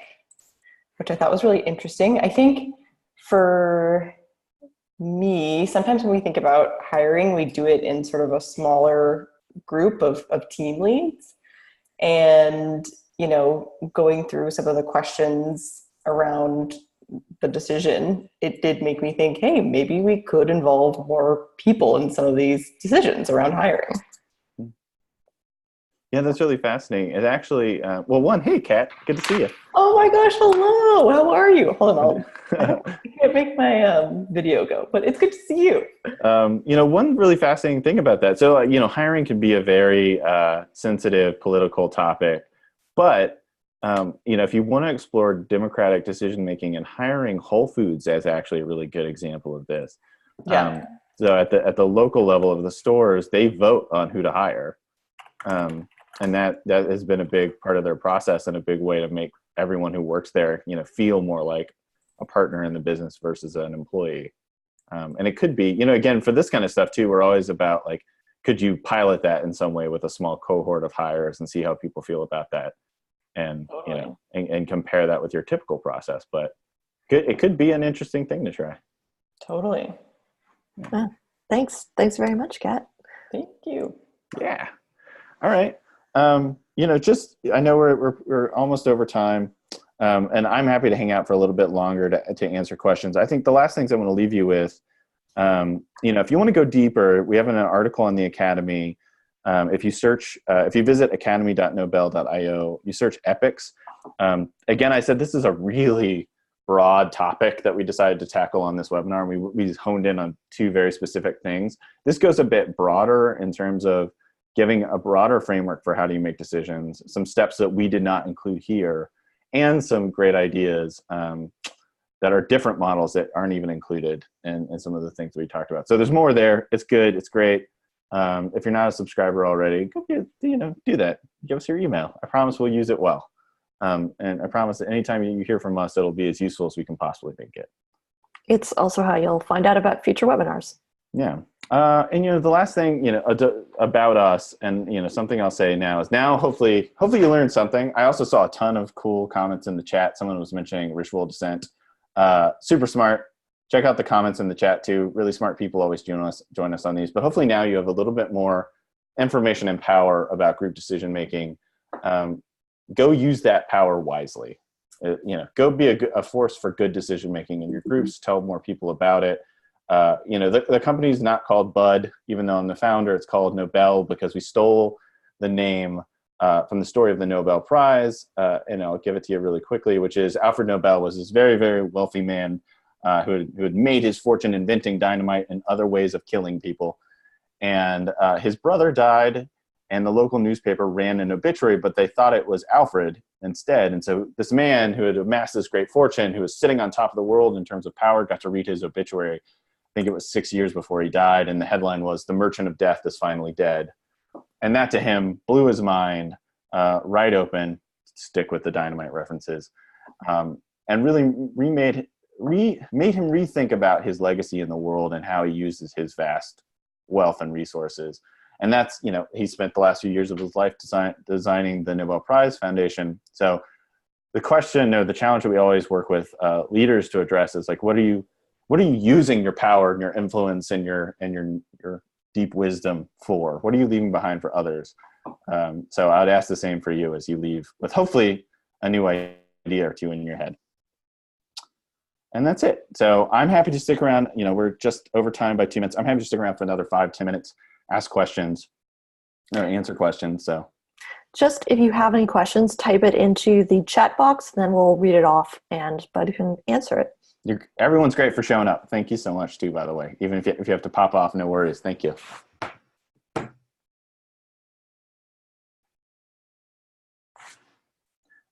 which I thought was really interesting. I think for me, sometimes when we think about hiring, we do it in sort of a smaller group of team leads, and, going through some of the questions around the decision, it did make me think, hey, maybe we could involve more people in some of these decisions around hiring. Yeah, that's really fascinating. It actually, well, one, hey, Kat, good to see you. Oh my gosh, hello. How are you? Hold on, I can't make my video go, but it's good to see you. One really fascinating thing about that. So, hiring can be a very sensitive political topic, but if you want to explore democratic decision-making, and hiring, Whole Foods is actually a really good example of this. Yeah. So at the local level of the stores, they vote on who to hire. And that has been a big part of their process, and a big way to make everyone who works there, feel more like a partner in the business versus an employee. And it could be, again, for this kind of stuff too, we're always about like could you pilot that in some way with a small cohort of hires and see how people feel about that, and and compare that with your typical process. But it could be an interesting thing to try. Totally. Thanks very much, Kat. Thank you. Yeah. All right. Just I know we're almost over time, and I'm happy to hang out for a little bit longer to answer questions. I think the last things I want to leave you with, if you want to go deeper, we have an article on the Academy. If you visit academy.nobel.io, you search epics. Again, I said this is a really broad topic that we decided to tackle on this webinar. We honed in on 2 very specific things. This goes a bit broader in terms of giving a broader framework for how do you make decisions, some steps that we did not include here, and some great ideas that are different models that aren't even included in some of the things we talked about. So there's more there. It's good. It's great. If you're not a subscriber already, go do that. Give us your email. I promise we'll use it well. And I promise that anytime you hear from us, it'll be as useful as we can possibly make it. It's also how you'll find out about future webinars. Yeah. And the last thing, about us, and something I'll say now is hopefully you learned something. I also saw a ton of cool comments in the chat. Someone was mentioning ritual descent. Super smart. Check out the comments in the chat too. Really smart people always join us on these. But hopefully now you have a little bit more information and power about group decision making. Go use that power wisely. Go be a force for good decision making in your groups. Tell more people about it. The company's not called Bud, even though I'm the founder. It's called Nobel because we stole the name from the story of the Nobel Prize. And I'll give it to you really quickly, which is Alfred Nobel was this very, very wealthy man who had made his fortune inventing dynamite and other ways of killing people. And his brother died, and the local newspaper ran an obituary, but they thought it was Alfred instead. And so this man who had amassed this great fortune, who was sitting on top of the world in terms of power, got to read his obituary. I think it was 6 years before he died. And the headline was, "The Merchant of Death is finally dead." And that to him blew his mind right open, stick with the dynamite references, and really made him rethink about his legacy in the world and how he uses his vast wealth and resources. And that's, he spent the last few years of his life designing the Nobel Prize Foundation. So the question or the challenge that we always work with leaders to address is like, what are you using your power and your influence and your deep wisdom for? What are you leaving behind for others? So I'd ask the same for you as you leave with hopefully a new idea or two in your head. And that's it. So I'm happy to stick around. We're just over time by 2 minutes. I'm happy to stick around for another 5-10 minutes, ask questions or answer questions. So just if you have any questions, type it into the chat box, and then we'll read it off and Bud can answer it. Everyone's great for showing up. Thank you so much too, by the way. Even if you have to pop off, no worries. Thank you. All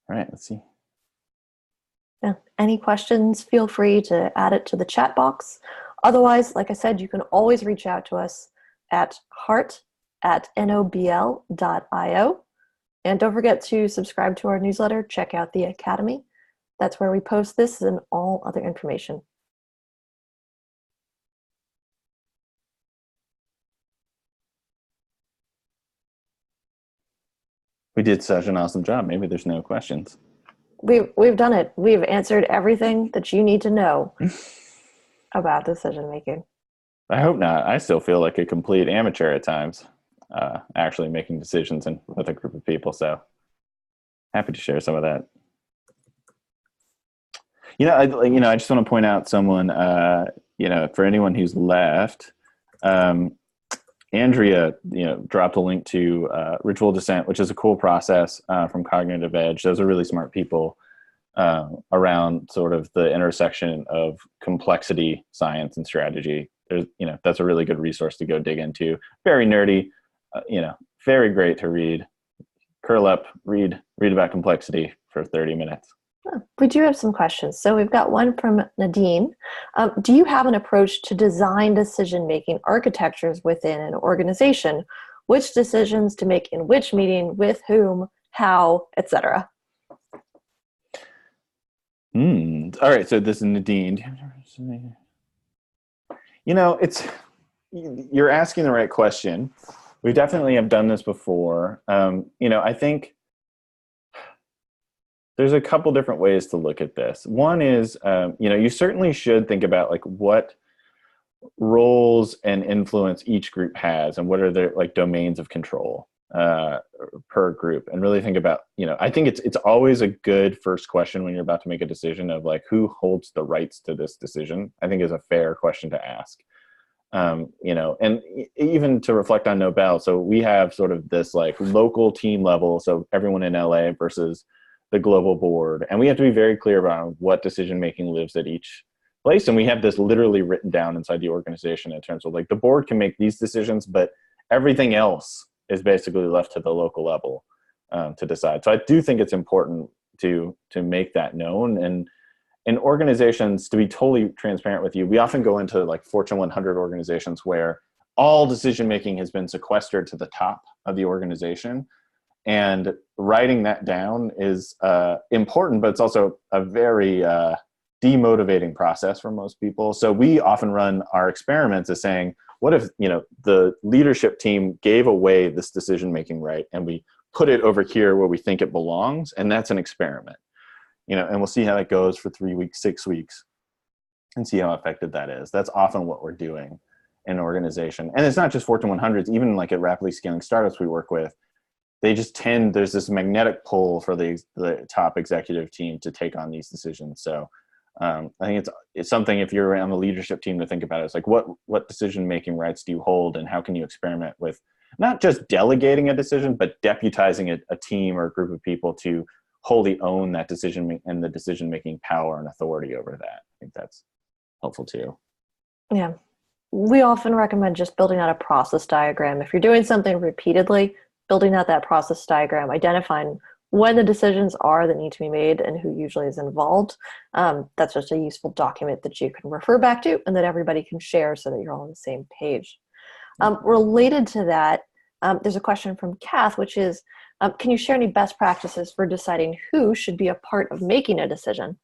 right, let's see. Yeah. Any questions, feel free to add it to the chat box. Otherwise, like I said, you can always reach out to us at heart@nobl.io. And don't forget to subscribe to our newsletter, check out the Academy. That's where we post this and all other information. We did such an awesome job. Maybe there's no questions. We've done it. We've answered everything that you need to know about decision making. I hope not. I still feel like a complete amateur at times, actually making decisions with a group of people. So happy to share some of that. I just want to point out someone, for anyone who's left, Andrea, dropped a link to Ritual Descent, which is a cool process from Cognitive Edge. Those are really smart people around sort of the intersection of complexity, science, and strategy. There's, that's a really good resource to go dig into. Very nerdy, very great to read. Curl up, read about complexity for 30 minutes. We do have some questions. So we've got one from Nadine. Do you have an approach to design decision-making architectures within an organization? Which decisions to make in which meeting, with whom, how, etc.? All right, so this is Nadine. You're asking the right question. We definitely have done this before. I think there's a couple different ways to look at this. One is, you certainly should think about like what roles and influence each group has and what are their like domains of control per group, and really think about, I think it's always a good first question when you're about to make a decision of like who holds the rights to this decision. I think is a fair question to ask. And even to reflect on Nobel. So we have sort of this like local team level. So everyone in LA versus the global board. And we have to be very clear about what decision-making lives at each place. And we have this literally written down inside the organization in terms of like the board can make these decisions, but everything else is basically left to the local level to decide. So I do think it's important to make that known. And in organizations, to be totally transparent with you, we often go into like Fortune 100 organizations where all decision-making has been sequestered to the top of the organization. And writing that down is important, but it's also a very demotivating process for most people. So we often run our experiments as saying, what if, the leadership team gave away this decision-making right and we put it over here where we think it belongs? And that's an experiment, and we'll see how it goes for 3 weeks, 6 weeks, and see how effective that is. That's often what we're doing in an organization. And it's not just Fortune 100s, even like at rapidly scaling startups we work with, they just there's this magnetic pull for the top executive team to take on these decisions. So I think it's something, if you're on the leadership team, to think about it. It's like, what decision-making rights do you hold, and how can you experiment with not just delegating a decision, but deputizing a team or a group of people to wholly own that decision and the decision-making power and authority over that. I think that's helpful too. Yeah. We often recommend just building out a process diagram. If you're doing something repeatedly, building out that process diagram, identifying when the decisions are that need to be made and who usually is involved. That's just a useful document that you can refer back to and that everybody can share so that you're all on the same page. Related to that, there's a question from Kath, which is, can you share any best practices for deciding who should be a part of making a decision?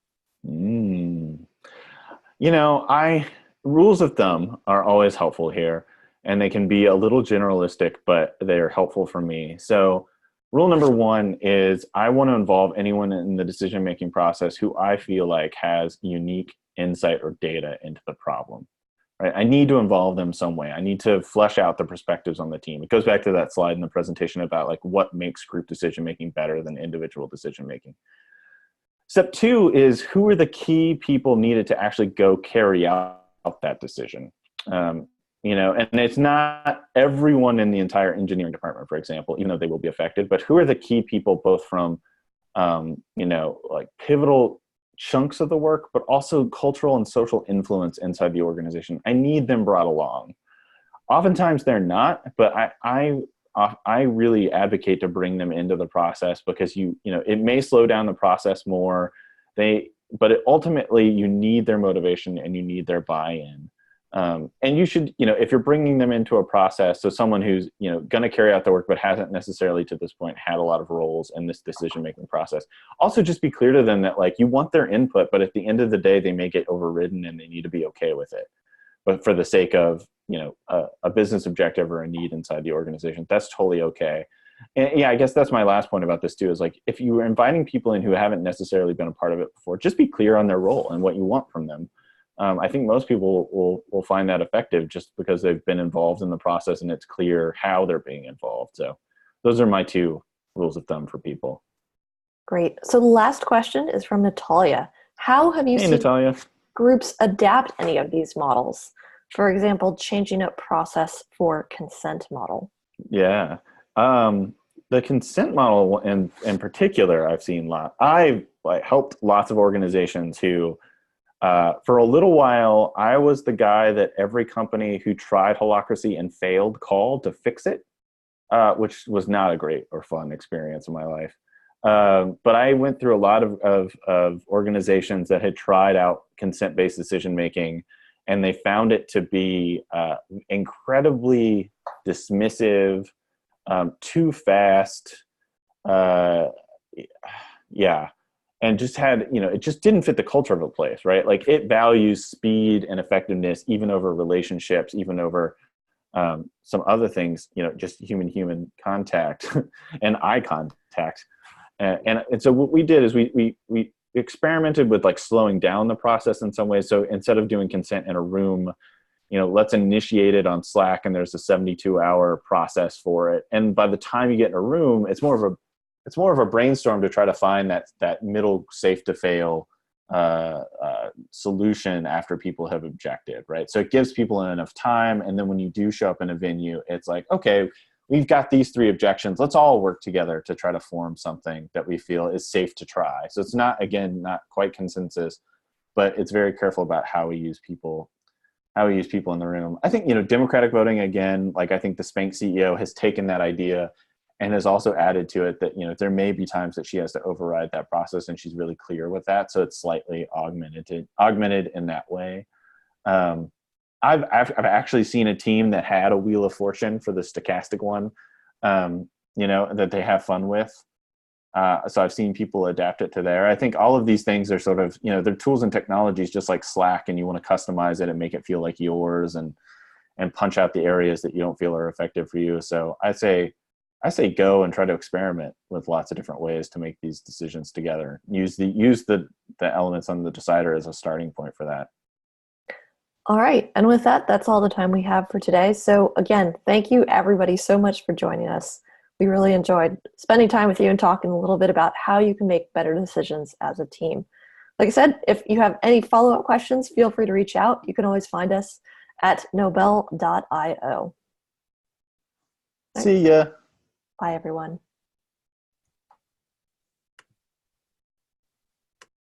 Rules of thumb are always helpful here, and they can be a little generalistic, but they're helpful for me. So rule number one is I want to involve anyone in the decision-making process who I feel like has unique insight or data into the problem. Right? I need to involve them some way. I need to flesh out the perspectives on the team. It goes back to that slide in the presentation about like what makes group decision-making better than individual decision-making. Step two is, who are the key people needed to actually go carry out that decision? And it's not everyone in the entire engineering department, for example, even though they will be affected, but who are the key people, both from, like pivotal chunks of the work, but also cultural and social influence inside the organization. I need them brought along. Oftentimes they're not, but I really advocate to bring them into the process, because it may slow down the process more. But ultimately you need their motivation and you need their buy-in. And you should, if you're bringing them into a process, so someone who's, going to carry out the work, but hasn't necessarily to this point had a lot of roles in this decision-making process, also just be clear to them that like you want their input, but at the end of the day, they may get overridden and they need to be okay with it. But for the sake of, a business objective or a need inside the organization, that's totally okay. And yeah, I guess that's my last point about this too, is like, if you are inviting people in who haven't necessarily been a part of it before, just be clear on their role and what you want from them. I think most people will find that effective just because they've been involved in the process and it's clear how they're being involved. So those are my two rules of thumb for people. Great. So the last question is from Natalia. How have you seen Natalia. Groups adapt any of these models? For example, changing up process for consent model. Yeah. The consent model in particular, I've seen I've helped lots of organizations who, for a little while, I was the guy that every company who tried Holacracy and failed called to fix it, which was not a great or fun experience in my life. But I went through a lot of organizations that had tried out consent-based decision-making, and they found it to be incredibly dismissive, too fast, and just had, it just didn't fit the culture of a place, right? Like it values speed and effectiveness even over relationships, even over Some other things, just human contact and eye contact. And so what we did is we experimented with like slowing down the process in some ways. So instead of doing consent in a room, let's initiate it on Slack, and there's a 72-hour process for it. And by the time you get in a room, it's more of a brainstorm to try to find that middle safe to fail solution after people have objected, right? So it gives people enough time. And then when you do show up in a venue, it's like, okay, we've got these 3 objections. Let's all work together to try to form something that we feel is safe to try. So it's not quite consensus, but it's very careful about how we use people in the room. I think, democratic voting, again, like I think the Spanx CEO has taken that idea and has also added to it that, there may be times that she has to override that process, and she's really clear with that. So it's slightly augmented in that way. I've actually seen a team that had a Wheel of Fortune for the stochastic one, that they have fun with. So I've seen people adapt it to there. I think all of these things are sort of, they're tools and technologies just like Slack, and you want to customize it and make it feel like yours and punch out the areas that you don't feel are effective for you. So I say go and try to experiment with lots of different ways to make these decisions together. Use the elements on the decider as a starting point for that. All right. And with that, that's all the time we have for today. So again, thank you everybody so much for joining us. We really enjoyed spending time with you and talking a little bit about how you can make better decisions as a team. Like I said, if you have any follow-up questions, feel free to reach out. You can always find us at nobel.io. See ya. Bye, everyone.